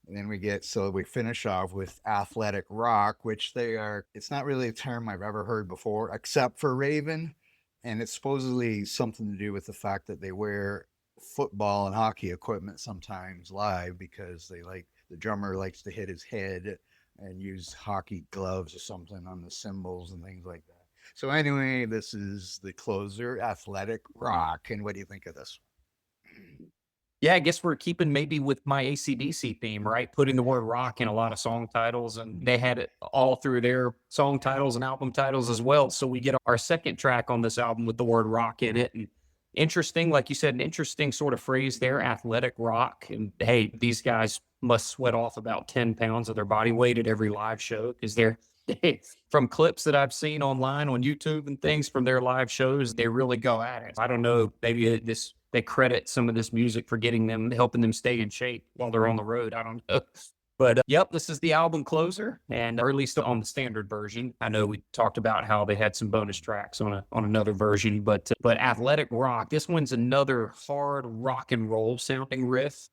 S1: And then we finish off with Athletic Rock, which it's not really a term I've ever heard before, except for Raven. And it's supposedly something to do with the fact that they wear football and hockey equipment sometimes live, because the drummer likes to hit his head and use hockey gloves or something on the cymbals and things like that. So anyway, this is the closer, Athletic Rock. And what do you think of this one?
S2: Yeah, I guess we're keeping maybe with my AC/DC theme, right? Putting the word rock in a lot of song titles, and they had it all through their song titles and album titles as well. So we get our second track on this album with the word rock in it. And interesting, like you said, an interesting sort of phrase there, athletic rock. And hey, these guys must sweat off about 10 pounds of their body weight at every live show because they're from clips that I've seen online on YouTube and things from their live shows, they really go at it. I don't know, maybe this they credit some of this music for getting them, helping them stay in shape while they're on the road. I don't know. But yep, this is the album closer, and or at least on the standard version. I know we talked about how they had some bonus tracks on another version, but Athletic Rock, this one's another hard rock and roll sounding riff.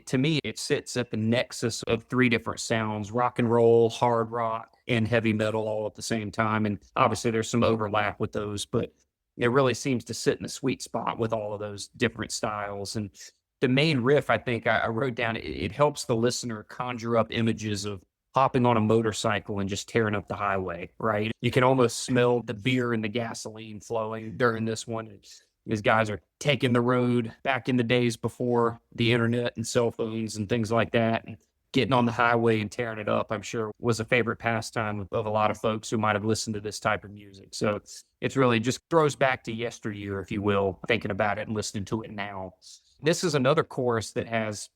S2: To me, it sits at the nexus of three different sounds: rock and roll, hard rock, and heavy metal all at the same time. And obviously, there's some overlap with those, but it really seems to sit in the sweet spot with all of those different styles. And the main riff, I think I wrote down, it helps the listener conjure up images of hopping on a motorcycle and just tearing up the highway, right? You can almost smell the beer and the gasoline flowing during this one. These guys are taking the road back in the days before the internet and cell phones and things like that. And getting on the highway and tearing it up, I'm sure, was a favorite pastime of a lot of folks who might have listened to this type of music. So it's really just throws back to yesteryear, if you will, thinking about it and listening to it now. This is another chorus that has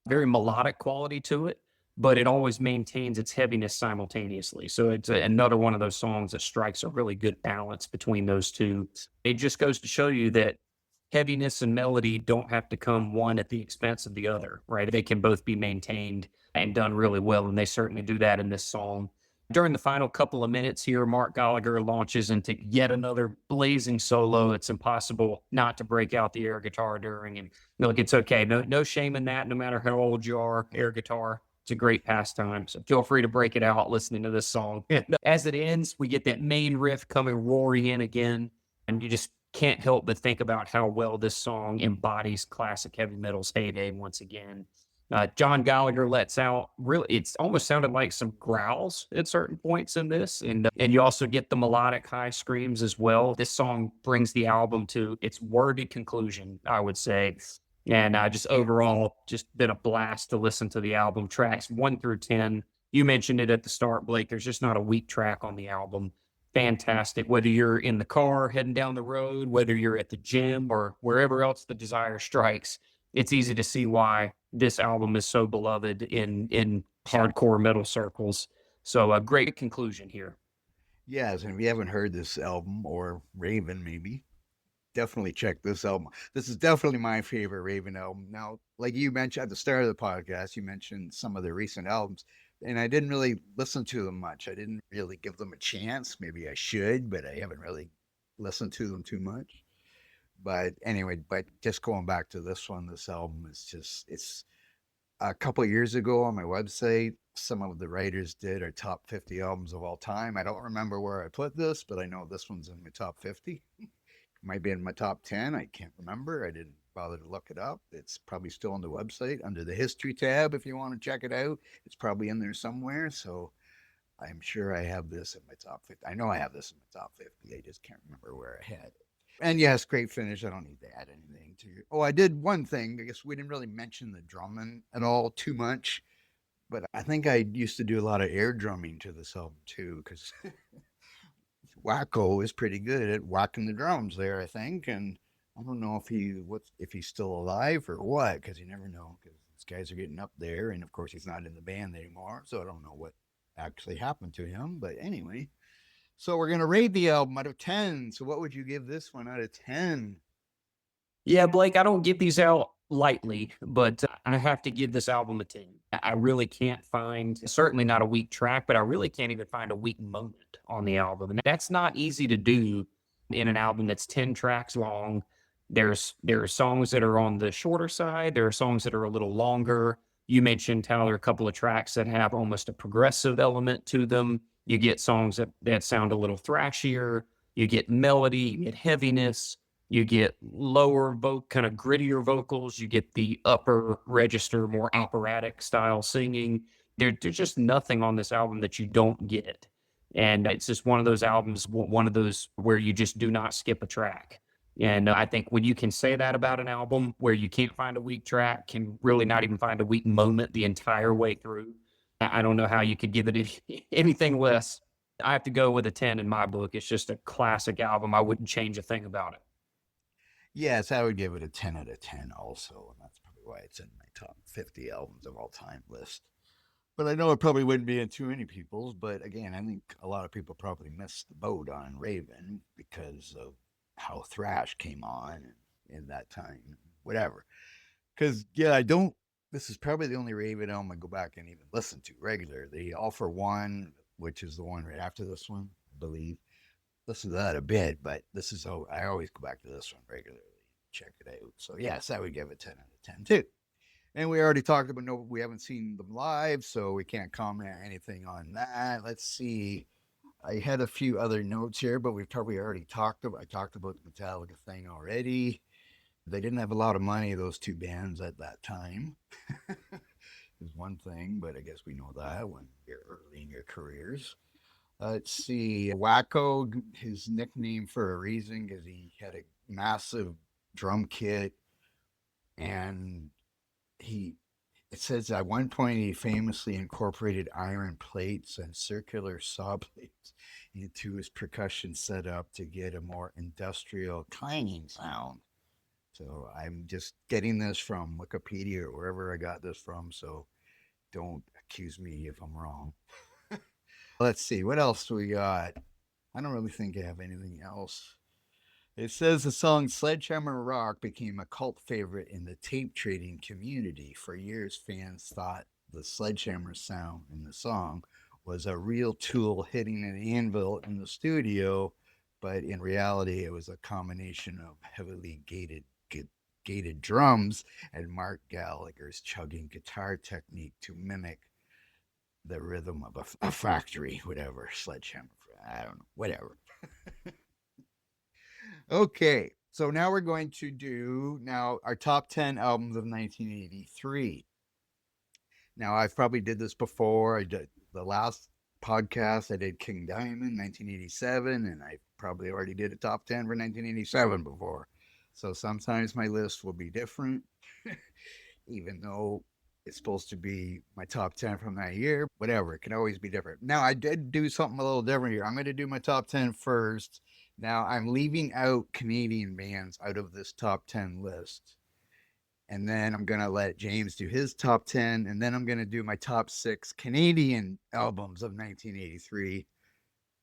S2: very melodic quality to it, but it always maintains its heaviness simultaneously. So it's another one of those songs that strikes a really good balance between those two. It just goes to show you that heaviness and melody don't have to come one at the expense of the other, right? They can both be maintained and done really well, and they certainly do that in this song. During the final couple of minutes here, Mark Gallagher launches into yet another blazing solo. It's impossible not to break out the air guitar during, and look, it's okay. No shame in that, no matter how old you are. Air guitar, it's a great pastime, so feel free to break it out listening to this song. And as it ends, we get that main riff coming roaring in again, and you just can't help but think about how well this song embodies classic heavy metal's heyday once again. John Gallagher lets out really, it's almost sounded like some growls at certain points in this. And you also get the melodic high screams as well. This song brings the album to its worthy conclusion, I would say. And just overall, just been a blast to listen to the album. Tracks 1 through 10. You mentioned it at the start, Blake. There's just not a weak track on the album. Fantastic. Whether you're in the car heading down the road, whether you're at the gym or wherever else the desire strikes, it's easy to see why this album is so beloved in hardcore metal circles. So a great conclusion here.
S1: Yes, and if you haven't heard this album, or Raven maybe, definitely check this album. This is definitely my favorite Raven album. Now, like you mentioned at the start of the podcast, you mentioned some of the recent albums, and I didn't really listen to them much. I didn't really give them a chance. Maybe I should, but I haven't really listened to them too much. But anyway, but just going back to this one, this album is just, it's a couple of years ago on my website, some of the writers did our top 50 albums of all time. I don't remember where I put this, but I know this one's in my top 50. It might be in my top 10. I can't remember. I didn't bother to look it up. It's probably still on the website under the history tab. If you want to check it out, it's probably in there somewhere. So I'm sure I have this in my top 50. I know I have this in my top 50. I just can't remember where I had it. And yes, great finish. I don't need to add anything to you. Oh, I did one thing. I guess we didn't really mention the drumming at all too much, but I think I used to do a lot of air drumming to this album too, because Wacko is pretty good at whacking the drums there, I think. And I don't know if he's still alive or what, because you never know, because these guys are getting up there, and of course he's not in the band anymore, so I don't know what actually happened to him. But anyway. So we're going to rate the album out of 10. So what would you give this one out of 10?
S2: Yeah, Blake, I don't give these out lightly, but I have to give this album a 10. I really can't find, certainly not a weak track, but I really can't even find a weak moment on the album. And that's not easy to do in an album that's 10 tracks long. There are songs that are on the shorter side. There are songs that are a little longer. You mentioned how there are a couple of tracks that have almost a progressive element to them. You get songs that sound a little thrashier. You get melody, you get heaviness, you get lower kind of grittier vocals. You get the upper register, more operatic style singing. There's just nothing on this album that you don't get. And it's just one of those albums, one of those where you just do not skip a track. And I think when you can say that about an album where you can't find a weak track, can really not even find a weak moment the entire way through, I don't know how you could give it anything less. I have to go with a 10 in my book. It's just a classic album. I wouldn't change a thing about it.
S1: Yes, I would give it a 10 out of 10 also, and that's probably why it's in my top 50 albums of all time list. But I know it probably wouldn't be in too many people's. But again, I think a lot of people probably missed the boat on Raven because of how thrash came on in that time, whatever. Because, yeah, I don't, this is probably the only Raven album I go back and even listen to regularly. All for One, which is the one right after this one, I believe. Listen to that a bit, but this is, oh, I always go back to this one regularly, check it out. So, yes, I would give it 10 out of 10 too. And we already talked about, no, we haven't seen them live, so we can't comment anything on that. Let's see. I had a few other notes here, but we've probably already talked about. I talked about the Metallica thing already. They didn't have a lot of money, those two bands at that time. Is one thing, but I guess we know that when you're early in your careers. Let's see. Wacko, his nickname for a reason, because he had a massive drum kit, and he it says at one point he famously incorporated iron plates and circular saw blades into his percussion setup to get a more industrial clanging sound. So I'm just getting this from Wikipedia or wherever I got this from, so don't accuse me if I'm wrong. Let's see, what else do we got? I don't really think I have anything else. It says the song Sledgehammer Rock became a cult favorite in the tape trading community. For years, fans thought the sledgehammer sound in the song was a real tool hitting an anvil in the studio, but in reality, it was a combination of heavily gated drums and Mark Gallagher's chugging guitar technique to mimic the rhythm of a factory, whatever, sledgehammer, I don't know, whatever. Okay, so now we're going to do now our top 10 albums of 1983. Now I've probably did this before. I did the last podcast. I did King Diamond 1987, and I probably already did a top 10 for 1987 before. So sometimes my list will be different, even though it's supposed to be my top 10 from that year. Whatever, it can always be different. Now I did do something a little different here. I'm going to do my top 10 first. Now I'm leaving out Canadian bands out of this top 10 list. And then I'm going to let James do his top 10. And then I'm going to do my top 6 Canadian albums of 1983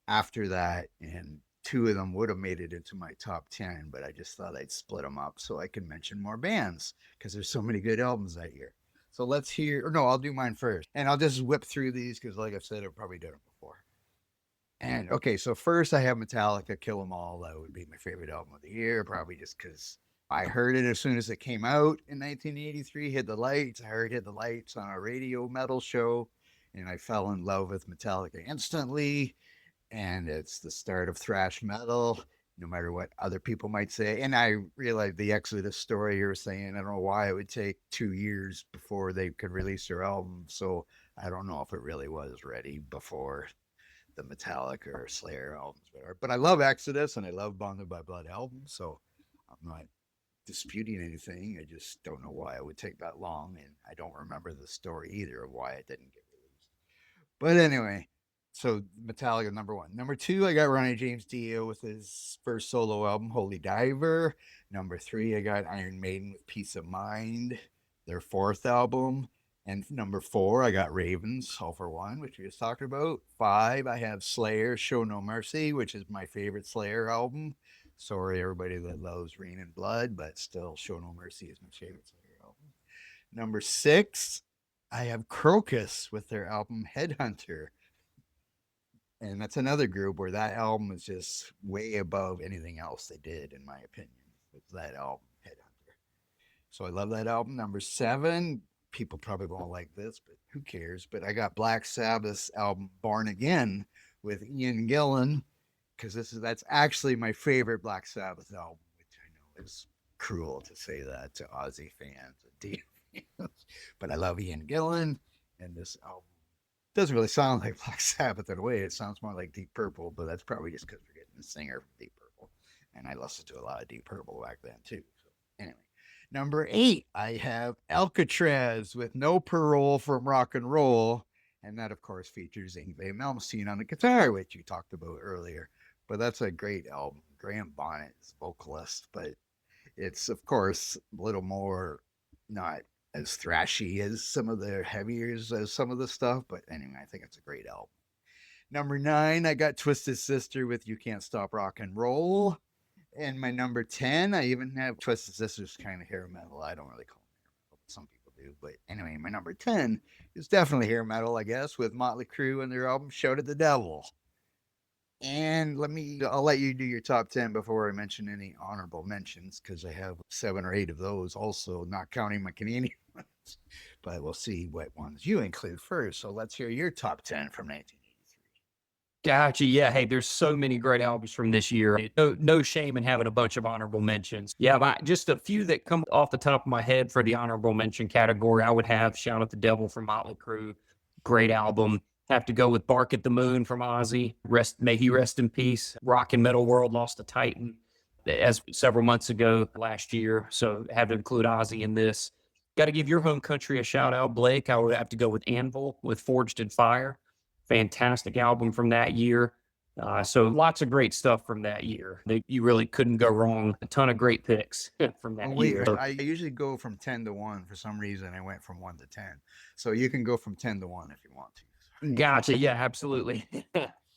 S1: after that. And 2 of them would have made it into my top 10, but I just thought I'd split them up so I can mention more bands because there's so many good albums that year. So let's hear, or no, I'll do mine first. And I'll just whip through these because, like I said, I've probably done it before. And okay, so first I have Metallica, Kill 'Em All. That would be my favorite album of the year, probably just because I heard it as soon as it came out in 1983. Hit the Lights. I heard Hit the Lights on a radio metal show, and I fell in love with Metallica instantly. And it's the start of thrash metal, no matter what other people might say. And I realized the Exodus story you were saying, I don't know why it would take 2 years before they could release their album. So I don't know if it really was ready before the Metallica or Slayer albums. But I love Exodus and I love Bonded by Blood album. So I'm not disputing anything. I just don't know why it would take that long. And I don't remember the story either of why it didn't get released. But anyway, so Metallica number 1. Number 2, I got Ronnie James Dio with his first solo album, Holy Diver. Number 3, I got Iron Maiden with Peace of Mind, their 4th album. And number 4, I got Ravens, All for One, which we just talked about. 5, I have Slayer, Show No Mercy, which is my favorite Slayer album. Sorry, everybody that loves Rain and Blood, but still, Show No Mercy is my favorite Slayer album. Number 6, I have Crocus with their album Headhunter. And that's another group where that album is just way above anything else they did, in my opinion. It's that album, Headhunter. So I love that album. Number 7, people probably won't like this, but who cares? But I got Black Sabbath's album Born Again with Ian Gillan, because that's actually my favorite Black Sabbath album, which I know is cruel to say that to Ozzy fans and Dio fans, but I love Ian Gillan, and this album doesn't really sound like Black Sabbath in a way. It sounds more like Deep Purple, but that's probably just because we're getting the singer from Deep Purple. And I listened to a lot of Deep Purple back then too. So anyway, number 8, I have Alcatraz with No Parole from Rock and Roll. And that, of course, features Yngwie Malmsteen on the guitar, which you talked about earlier. But that's a great album. Graham Bonnet is vocalist, but it's, of course, a little more not as thrashy as some of the heaviers as some of the stuff. But anyway, I think it's a great album. Number 9, I got Twisted Sister with You Can't Stop Rock and Roll. And my number 10, I even have Twisted Sister's kind of hair metal. I don't really call them hair metal, but some people do. But anyway, my number 10 is definitely hair metal, I guess, with Motley Crue and their album Shout at the Devil. And I'll let you do your top 10 before I mention any honorable mentions, because I have 7 or 8 of those also, not counting my Canadian ones. But we'll see what ones you include first. So let's hear your top 10 from 1983.
S2: Gotcha. Yeah. Hey, there's so many great albums from this year. No shame in having a bunch of honorable mentions. Yeah, just a few that come off the top of my head for the honorable mention category. I would have Shout at the Devil from Motley Crue. Great album. Have to go with Bark at the Moon from Ozzy. May he rest in peace. Rock and Metal World lost a titan as several months ago last year. So have to include Ozzy in this. Got to give your home country a shout out, Blake. I would have to go with Anvil with Forged in Fire. Fantastic album from that year. So lots of great stuff from that year. You really couldn't go wrong. A ton of great picks from that year.
S1: I usually go from 10 to 1. For some reason, I went from 1 to 10. So you can go from 10 to 1 if you want to.
S2: Gotcha. Yeah, absolutely.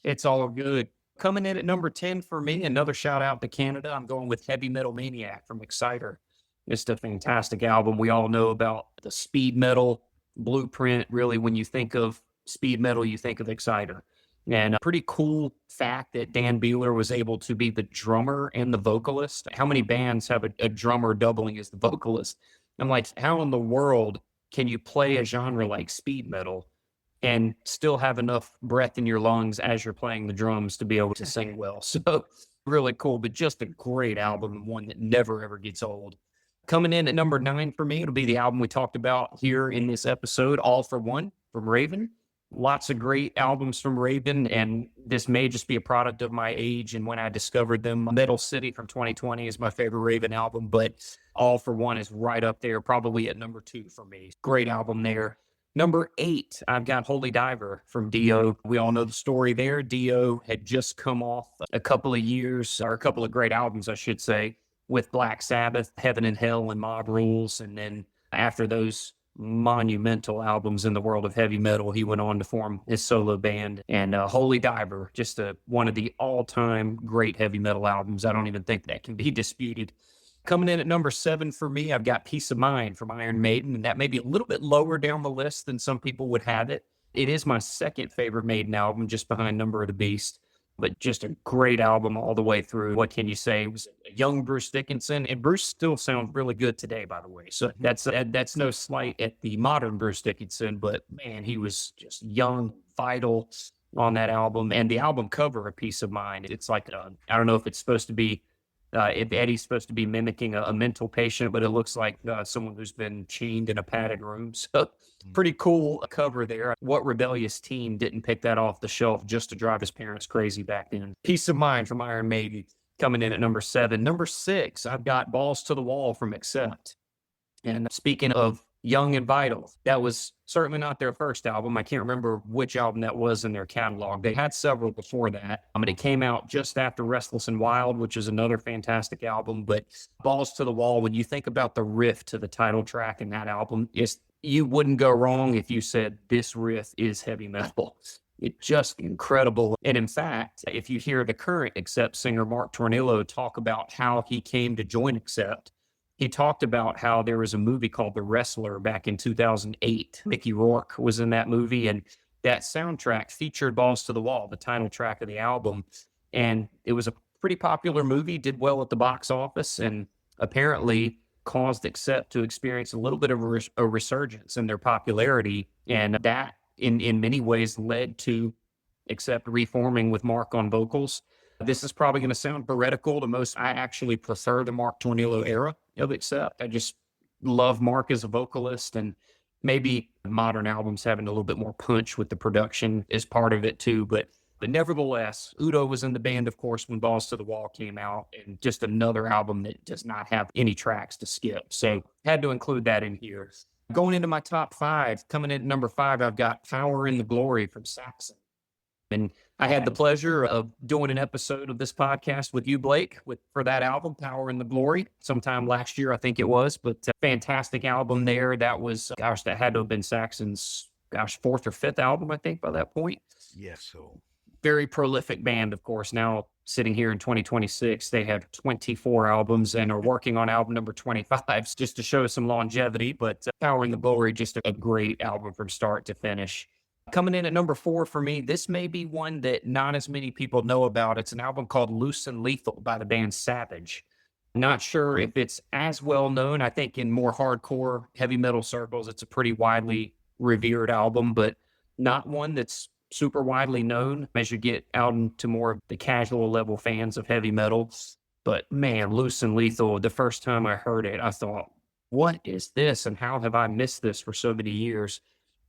S2: It's all good. Coming in at number 10 for me, another shout out to Canada. I'm going with Heavy Metal Maniac from Exciter. It's a fantastic album. We all know about the speed metal blueprint. Really, when you think of speed metal, you think of Exciter. And a pretty cool fact that Dan Beehler was able to be the drummer and the vocalist. How many bands have a drummer doubling as the vocalist? I'm like, how in the world can you play a genre like speed metal and still have enough breath in your lungs as you're playing the drums to be able to sing well? So really cool, but just a great album, one that never, ever gets old. Coming in at number 9 for me, it'll be the album we talked about here in this episode, All for One from Raven. Lots of great albums from Raven, and this may just be a product of my age and when I discovered them. Metal City from 2020 is my favorite Raven album, but All for One is right up there, probably at number 2 for me. Great album there. Number 8, I've got Holy Diver from Dio. We all know the story there. Dio had just come off a couple of years, or a couple of great albums, I should say, with Black Sabbath, Heaven and Hell, and Mob Rules. And then after those monumental albums in the world of heavy metal, he went on to form his solo band. And Holy Diver, just one of the all-time great heavy metal albums. I don't even think that can be disputed. Coming in at number 7 for me, I've got Peace of Mind from Iron Maiden, and that may be a little bit lower down the list than some people would have it. It is my second favorite Maiden album, just behind Number of the Beast, but just a great album all the way through. What can you say? It was a young Bruce Dickinson, and Bruce still sounds really good today, by the way. So that's no slight at the modern Bruce Dickinson, but man, he was just young, vital on that album. And the album cover, A Peace of Mind, it's like, I don't know if it's supposed to be if Eddie's supposed to be mimicking a mental patient, but it looks like someone who's been chained in a padded room. So pretty cool cover there. What rebellious teen didn't pick that off the shelf just to drive his parents crazy back then? Peace of Mind from Iron Maiden coming in at number 7. Number 6, I've got Balls to the Wall from Accept. And speaking of young and vital, that was certainly not their first album. I can't remember which album that was in their catalog. They had several before that. It came out just after Restless and Wild, which is another fantastic album. But Balls to the Wall, when you think about the riff to the title track in that album, you wouldn't go wrong if you said this riff is heavy metal. It's just incredible. And in fact, if you hear the current Accept singer Mark Tornillo talk about how he came to join Accept, he talked about how there was a movie called The Wrestler back in 2008. Mickey Rourke was in that movie, and that soundtrack featured Balls to the Wall, the title track of the album. And it was a pretty popular movie, did well at the box office, and apparently caused Accept to experience a little bit of a resurgence in their popularity. And that, in many ways, led to Accept reforming with Mark on vocals. This is probably going to sound heretical to most. I actually prefer the Mark Tornillo era of Accept. I just love Mark as a vocalist, and maybe modern albums having a little bit more punch with the production is part of it too. But But nevertheless, Udo was in the band, of course, when Balls to the Wall came out, and just another album that does not have any tracks to skip. So had to include that in here. Going into my top five, coming in at number five, I've got Power in the Glory from Saxon. And I had the pleasure of doing an episode of this podcast with you, Blake, for that album, Power in the Glory, sometime last year, I think it was. But fantastic album there. That was, that had to have been Saxon's, fourth or fifth album, I think, by that point.
S1: Yes. So
S2: very prolific band, of course. Now sitting here in 2026, they have 24 albums and are working on album number 25 just to show some longevity. But Power in the Glory, just a great album from start to finish. Coming in at number four for me, this may be one that not as many people know about. It's an album called Loose and Lethal by the band Savage. Not sure if it's as well known. I think in more hardcore heavy metal circles, it's a pretty widely revered album, but not one that's super widely known as you get out into more of the casual level fans of heavy metal. But man, Loose and Lethal, the first time I heard it, I thought, what is this? And how have I missed this for so many years?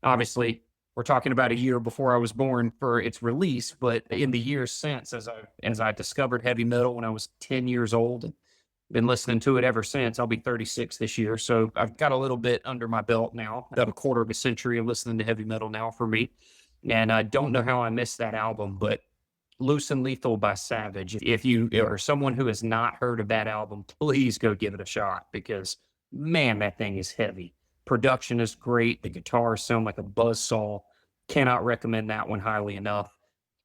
S2: Obviously, we're talking about a year before I was born for its release, but in the years since, as I discovered heavy metal when I was 10 years old and been listening to it ever since. I'll be 36 this year, so I've got a little bit under my belt now, about a quarter of a century of listening to heavy metal now for me. And I don't know how I missed that album, but Loose and Lethal by Savage. If you are someone who has not heard of that album, please go give it a shot because, man, that thing is heavy. Production is great. The guitars sound like a buzzsaw. Cannot recommend that one highly enough.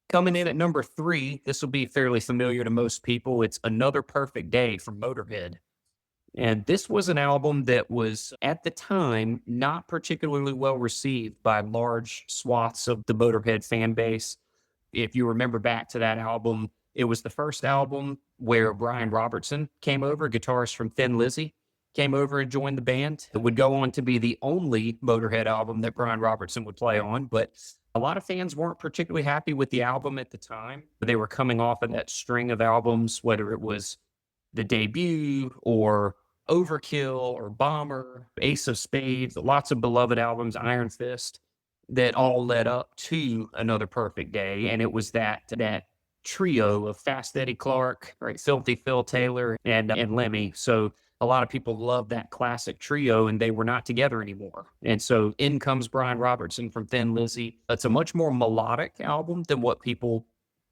S2: Coming in at number three, this will be fairly familiar to most people. It's Another Perfect Day from Motorhead. And this was an album that was, at the time, not particularly well received by large swaths of the Motorhead fan base. If you remember back to that album, it was the first album where Brian Robertson came over, guitarist from Thin Lizzy, came over and joined the band. It would go on to be the only Motorhead album that Brian Robertson would play on, but a lot of fans weren't particularly happy with the album at the time. They were coming off of that string of albums, whether it was the debut or Overkill or Bomber, Ace of Spades, lots of beloved albums, Iron Fist, that all led up to Another Perfect Day. And it was that trio of Fast Eddie Clarke, right, Filthy Phil Taylor, and Lemmy. So a lot of people love that classic trio, and they were not together anymore. And so in comes Brian Robertson from Thin Lizzy. It's a much more melodic album than what people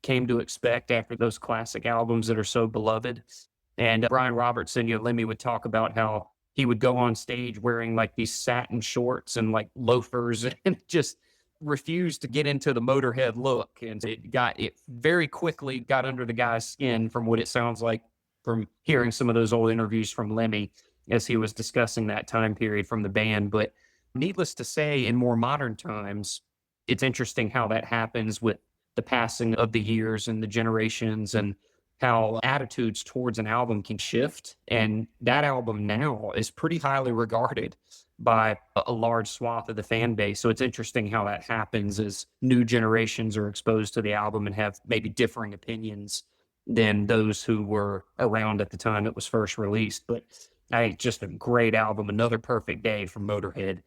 S2: came to expect after those classic albums that are so beloved. And Brian Robertson, Lemmy would talk about how he would go on stage wearing like these satin shorts and like loafers and just refused to get into the Motorhead look. And it very quickly got under the guy's skin, from what it sounds like from hearing some of those old interviews from Lemmy as he was discussing that time period from the band. But needless to say, in more modern times, it's interesting how that happens with the passing of the years and the generations, and how attitudes towards an album can shift. And that album now is pretty highly regarded by a large swath of the fan base. So it's interesting how that happens as new generations are exposed to the album and have maybe differing opinions than those who were around at the time it was first released. But I think just a great album, Another Perfect Day from Motorhead.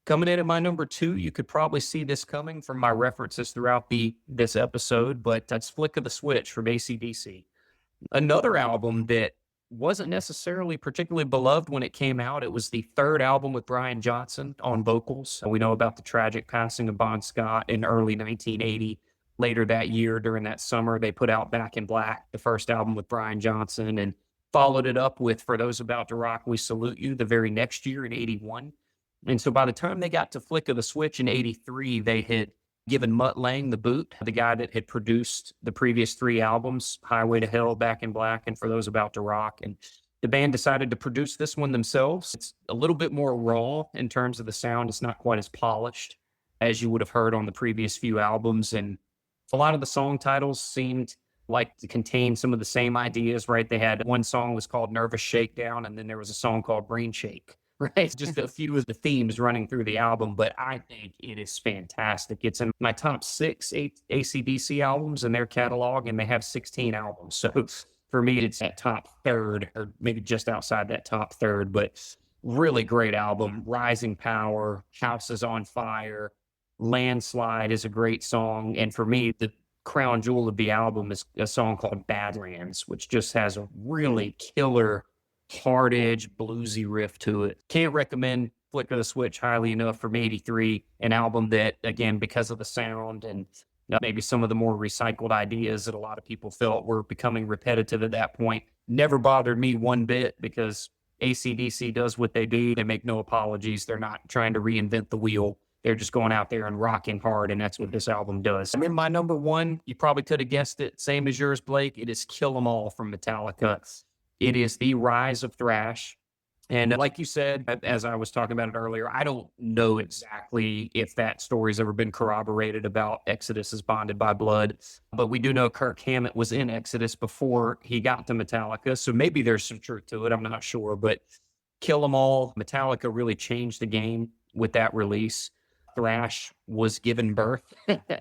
S2: Coming in at my number two, you could probably see this coming from my references throughout this episode, but that's Flick of the Switch from AC/DC. Another album that wasn't necessarily particularly beloved when it came out. It was the third album with Brian Johnson on vocals. We know about the tragic passing of Bon Scott in early 1980. Later that year, during that summer, they put out Back in Black, the first album with Brian Johnson, and followed it up with For Those About to Rock, We Salute You the very next year in 81. And so by the time they got to Flick of the Switch in 83, they had given Mutt Lange the boot, the guy that had produced the previous three albums, Highway to Hell, Back in Black, and For Those About to Rock. And the band decided to produce this one themselves. It's a little bit more raw in terms of the sound. It's not quite as polished as you would have heard on the previous few albums. And a lot of the song titles seemed like to contain some of the same ideas, right? They had one song was called Nervous Shakedown, and then there was a song called Brain Shake, right? Just a few of the themes running through the album, but I think it is fantastic. It's in my top 6 AC/DC albums in their catalog, and they have 16 albums. So for me, it's that top third, or maybe just outside that top third, but really great album. Rising Power, House is on Fire, Landslide is a great song. And for me, the crown jewel of the album is a song called Badlands, which just has a really killer, hard edge, bluesy riff to it. Can't recommend Flick of the Switch highly enough from '83, an album that, again, because of the sound and maybe some of the more recycled ideas that a lot of people felt were becoming repetitive at that point, never bothered me one bit because AC/DC does what they do. They make no apologies. They're not trying to reinvent the wheel. They're just going out there and rocking hard, and that's what this album does. I mean, my number one, you probably could have guessed it, same as yours, Blake. It is Kill 'Em All from Metallica. It is the rise of thrash. And like you said, as I was talking about it earlier, I don't know exactly if that story's ever been corroborated about Exodus is Bonded by Blood, but we do know Kirk Hammett was in Exodus before he got to Metallica, so maybe there's some truth to it. I'm not sure, but Kill 'Em All, Metallica really changed the game with that release. Thrash was given birth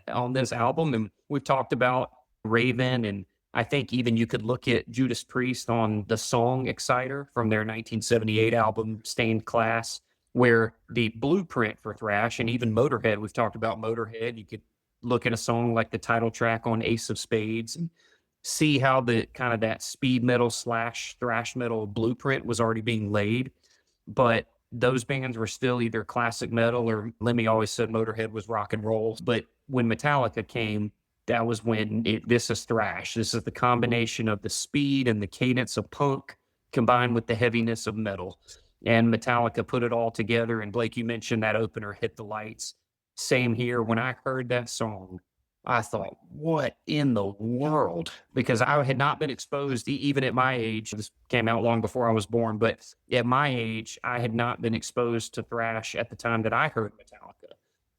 S2: on this album, and we've talked about Raven, and I think even you could look at Judas Priest on the song Exciter from their 1978 album Stained Class, where the blueprint for thrash, and even Motorhead, we've talked about Motorhead, you could look at a song like the title track on Ace of Spades and see how the kind of that speed metal / thrash metal blueprint was already being laid. But those bands were still either classic metal, or Lemmy always said Motorhead was rock and roll. But when Metallica came, that was when this is thrash. This is the combination of the speed and the cadence of punk combined with the heaviness of metal. And Metallica put it all together. And Blake, you mentioned that opener, Hit the Lights. Same here. When I heard that song, I thought, what in the world? Because I had not been exposed, even at my age. This came out long before I was born, but at my age, I had not been exposed to thrash at the time that I heard Metallica.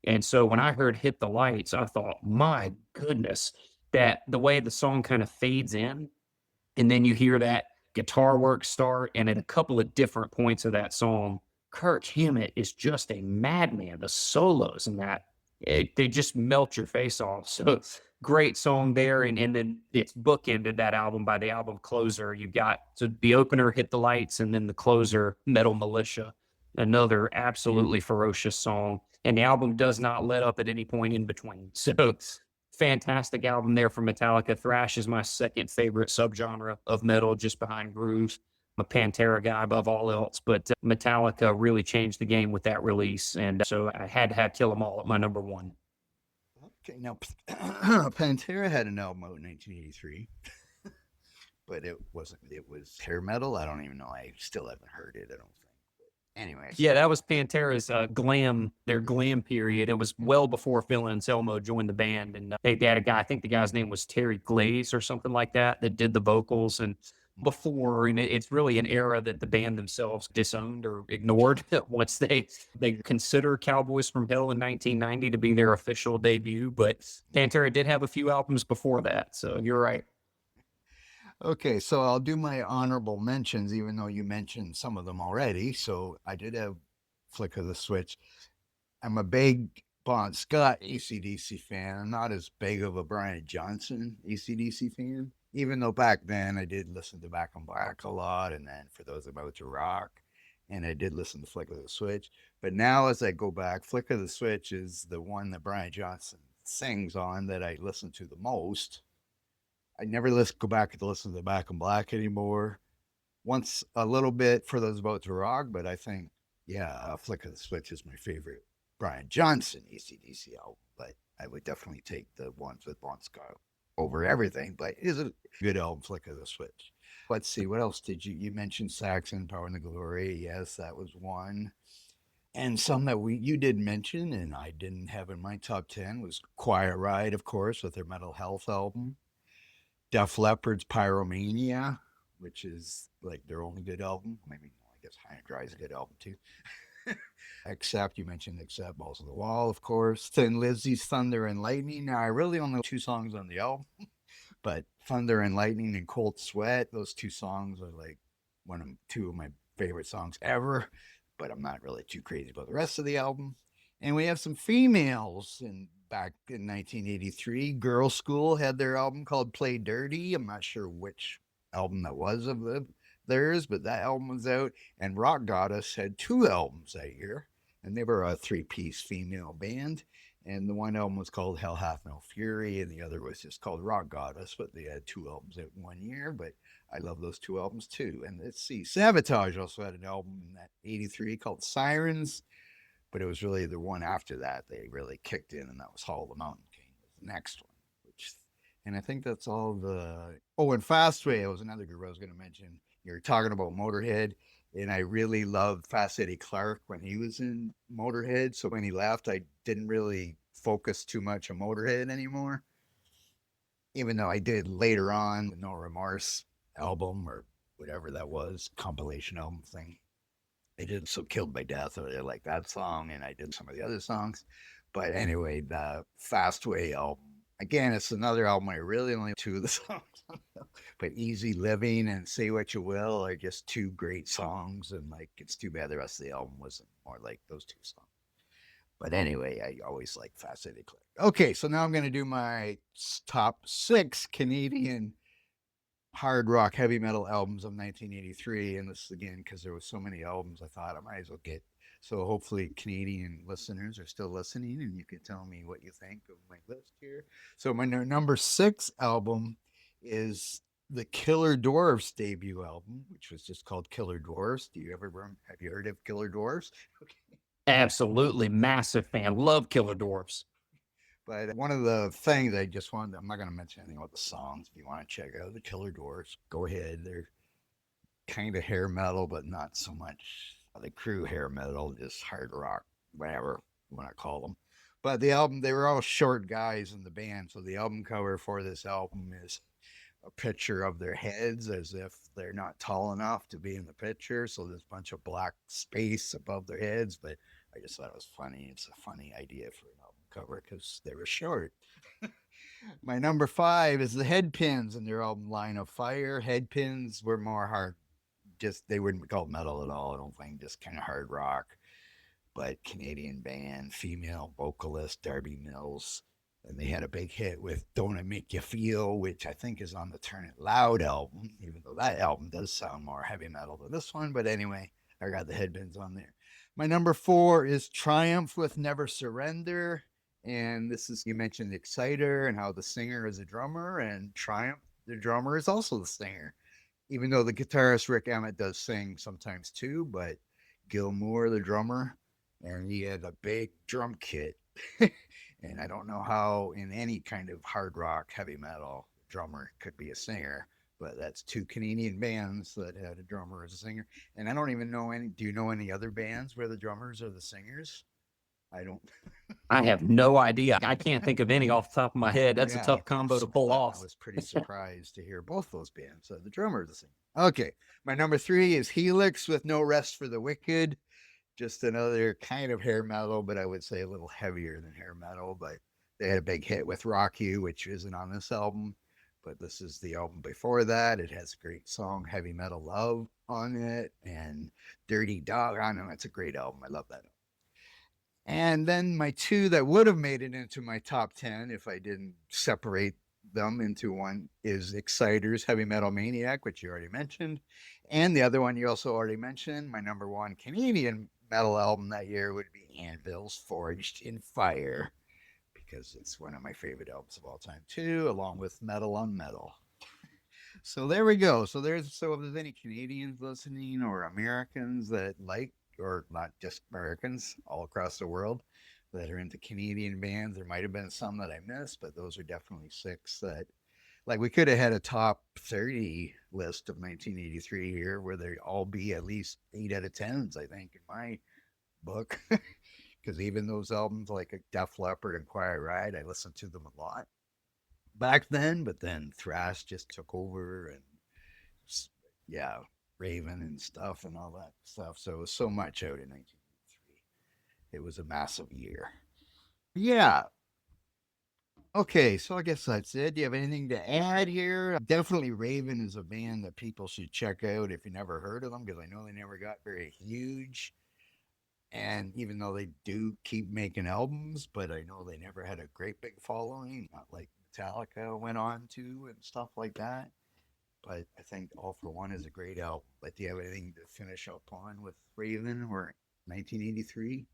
S2: And so when I heard Hit the Lights, I thought, my goodness, that the way the song kind of fades in, and then you hear that guitar work start, and at a couple of different points of that song, Kirk Hammett is just a madman. The solos in that, they just melt your face off. So great song there. And then it's bookended, that album, by the album closer. You got the opener, Hit the Lights, and then the closer, Metal Militia, another absolutely ferocious song. And the album does not let up at any point in between. So fantastic album there from Metallica. Thrash is my second favorite subgenre of metal, just behind grooves. I'm a Pantera guy above all else, but Metallica really changed the game with that release. And so I had to have Kill 'Em All at my number one.
S1: Okay, now Pantera had an album out in 1983, but it was hair metal. I don't even know. I still haven't heard it, I don't think. Anyway.
S2: Yeah, that was Pantera's their glam period. It was well before Phil Anselmo joined the band. And they had a guy, I think the guy's name was Terry Glaze or something like that did the vocals. And before, and it's really an era that the band themselves disowned or ignored once they consider Cowboys from Hell in 1990 to be their official debut. But Pantera did have a few albums before that. So you're right.
S1: Okay, so I'll do my honorable mentions, even though you mentioned some of them already. So I did have Flick of the Switch. I'm a big Bon Scott AC/DC fan. I'm not as big of a Brian Johnson AC/DC fan, even though back then I did listen to Back in Black a lot, and then For Those About to Rock, and I did listen to Flick of the Switch. But now as I go back, Flick of the Switch is the one that Brian Johnson sings on that I listen to the most. I never go back to listen to Back in Black anymore. Once a little bit For Those About to Rock, but I think, Flick of the Switch is my favorite Brian Johnson AC/DC album. But I would definitely take the ones with Bon Scott over everything. But it is a good album, Flick of the Switch. Let's see, what else did you mentioned? Saxon, Power and the Glory. Yes, that was one. And some that you did mention and I didn't have in my top 10 was Quiet Riot, of course, with their Mental Health album. Def Leppard's Pyromania, which is like their only good album. Maybe, I guess High and Dry is a good album too. Except, you mentioned Except, Balls of the Wall, of course. Thin Lizzy's Thunder and Lightning. Now, I really only know 2 songs on the album, but Thunder and Lightning and Cold Sweat, those 2 songs are like 2 of my favorite songs ever, but I'm not really too crazy about the rest of the album. And we have some females back in 1983. Girl School had their album called Play Dirty. I'm not sure which album that was of theirs, but that album was out. And Rock Goddess had 2 albums that year, and they were a 3-piece female band. And the one album was called Hell Hath No Fury, and the other was just called Rock Goddess. But they had 2 albums in one year. But I love those 2 albums too. And let's see, Sabotage also had an album in that '83 called Sirens, but it was really the one after that they really kicked in, and that was Hall of the Mountain King, was the next one. Which, and I think that's all the. Oh, and Fastway was another group I was going to mention. You're talking about Motorhead, and I really loved Fast Eddie Clarke when he was in Motorhead. So when he left, I didn't really focus too much on Motorhead anymore, even though I did later on the No Remorse album or whatever that was, compilation album thing. I did So Killed by Death. I really like that song, and I did some of the other songs. But anyway, the Fastway album, again, it's another album I really only 2 of the songs. But Easy Living and Say What You Will are just 2 great songs, and like it's too bad the rest of the album wasn't more like those 2 songs. But anyway, I always like Fast Eddie Clarke. Okay, so now I'm going to do my top 6 Canadian hard rock heavy metal albums of 1983. And this again, because there was so many albums, I thought I might as well get. So hopefully Canadian listeners are still listening, and you can tell me what you think of my list here. So my number 6 album is the Killer Dwarfs debut album, which was just called Killer Dwarfs. Have you heard of Killer Dwarfs? Okay.
S2: Absolutely massive fan. Love Killer Dwarfs.
S1: But one of the things I just wanted, I'm not going to mention anything about the songs. If you want to check out the Killer Dwarfs, go ahead. They're kind of hair metal, but not so much the crew hair metal, just hard rock, whatever you want to call them. But the album, they were all short guys in the band. So the album cover for this album is a picture of their heads as if they're not tall enough to be in the picture. So there's a bunch of black space above their heads. But I just thought it was funny. It's a funny idea for an album cover because they were short. My number 5 is the Headpins and their album Line of Fire. Headpins were more hard, just they wouldn't be called metal at all, I don't think, just kind of hard rock. But Canadian band, female vocalist Darby Mills, and they had a big hit with Don't I Make You Feel, which I think is on the Turn It Loud album, even though that album does sound more heavy metal than this one. But anyway, I got the Headpins on there. My number 4 is Triumph with Never Surrender. And this is, you mentioned the Exciter and how the singer is a drummer, and Triumph, the drummer, is also the singer. Even though the guitarist Rick Emmett does sing sometimes too, but Gil Moore, the drummer, and he had a big drum kit. And I don't know how in any kind of hard rock, heavy metal, drummer could be a singer, but that's 2 Canadian bands that had a drummer as a singer. And I don't even know any, do you know any other bands where the drummers are the singers? I don't.
S2: I have no idea. I can't think of any off the top of my head. That's a tough combo to pull off.
S1: I was pretty surprised to hear both those bands. The drummer, the singer. Okay, my number 3 is Helix with No Rest for the Wicked. Just another kind of hair metal, but I would say a little heavier than hair metal. But they had a big hit with Rock You, which isn't on this album, but this is the album before that. It has a great song, Heavy Metal Love, on it, and Dirty Dog. I know it's a great album. I love that album. And then my 2 that would have made it into my top 10 if I didn't separate them into one is Exciter's Heavy Metal Maniac, which you already mentioned. And the other one you also already mentioned, my number 1 Canadian metal album that year would be Anvil's Forged in Fire, because it's one of my favorite albums of all time too, along with Metal on Metal. So there we go. So if there's any Canadians listening or Americans that like, or not just Americans, all across the world that are into Canadian bands, there might have been some that I missed, but those are definitely 6 that, like, we could have had a top 30 list of 1983 here where they all be at least 8 out of 10s, I think, in my book. Because even those albums like Def Leppard and Quiet Riot, I listened to them a lot back then, but then thrash just took over, and yeah, Raven and stuff and all that stuff. So it was so much out in 1983. It was a massive year. Yeah. Okay, so I guess that's it. Do you have anything to add here? Definitely Raven is a band that people should check out if you never heard of them, because I know they never got very huge. And even though they do keep making albums, but I know they never had a great big following, not like Metallica went on to and stuff like that. But I think All for One is a great album. But do you have anything to finish up on with Raven or 1983?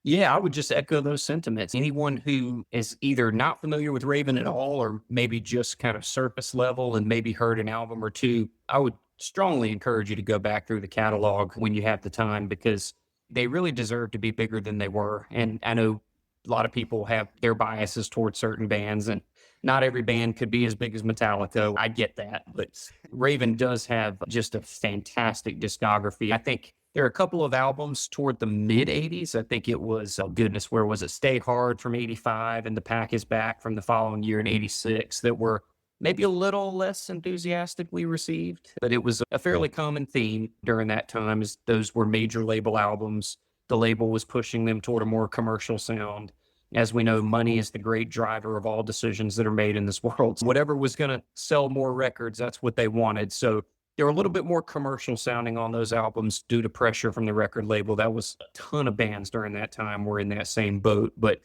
S2: Yeah, I would just echo those sentiments. Anyone who is either not familiar with Raven at all, or maybe just kind of surface level and maybe heard an album or two, I would strongly encourage you to go back through the catalog when you have the time, because they really deserve to be bigger than they were. And I know a lot of people have their biases towards certain bands, and not every band could be as big as Metallica. I get that, but Raven does have just a fantastic discography. I think there are a couple of albums toward the mid 80s. I think it was, oh goodness, where was it? Stay Hard from 85 and The Pack is Back from the following year in 86 that were maybe a little less enthusiastically received. But it was a fairly common theme during that time, as those were major label albums. The label was pushing them toward a more commercial sound. As we know, money is the great driver of all decisions that are made in this world. Whatever was going to sell more records, that's what they wanted. So they were a little bit more commercial sounding on those albums due to pressure from the record label. That was a ton of bands during that time were in that same boat. But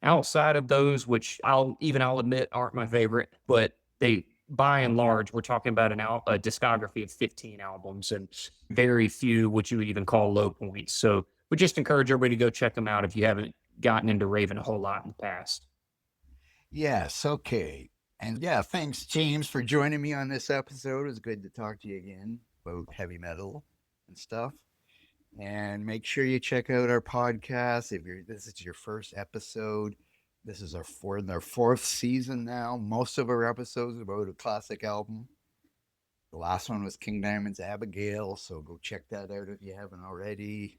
S2: outside of those, which I'll admit aren't my favorite, but they, by and large, we're talking about a discography of 15 albums and very few what you would even call low points. So we just encourage everybody to go check them out if you haven't gotten into Raven a whole lot in the past.
S1: Yes, okay. And yeah, thanks, James, for joining me on this episode. It was good to talk to you again about heavy metal and stuff. And make sure you check out our podcast. This is your first episode, this is our fourth season now. Most of our episodes are about a classic album. The last one was King Diamond's Abigail, so go check that out if you haven't already.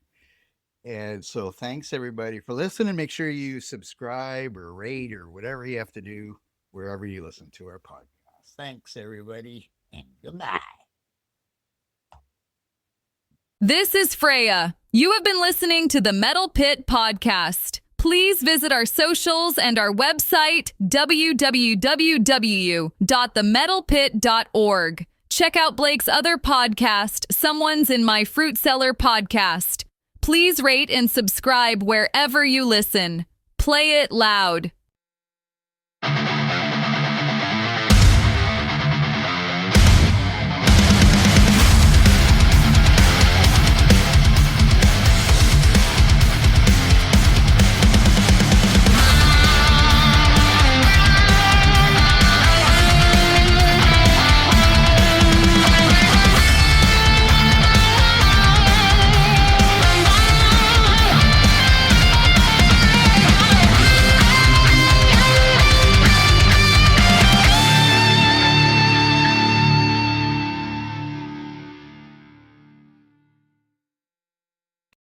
S1: And so thanks everybody for listening. Make sure you subscribe or rate or whatever you have to do wherever you listen to our podcast. Thanks everybody, and goodbye.
S3: This is Freya. You have been listening to the Metal Pit Podcast. Please visit our socials and our website, www.themetalpit.org. Check out Blake's other podcast, Someone's in My Fruit Cellar Podcast. Please rate and subscribe wherever you listen. Play it loud.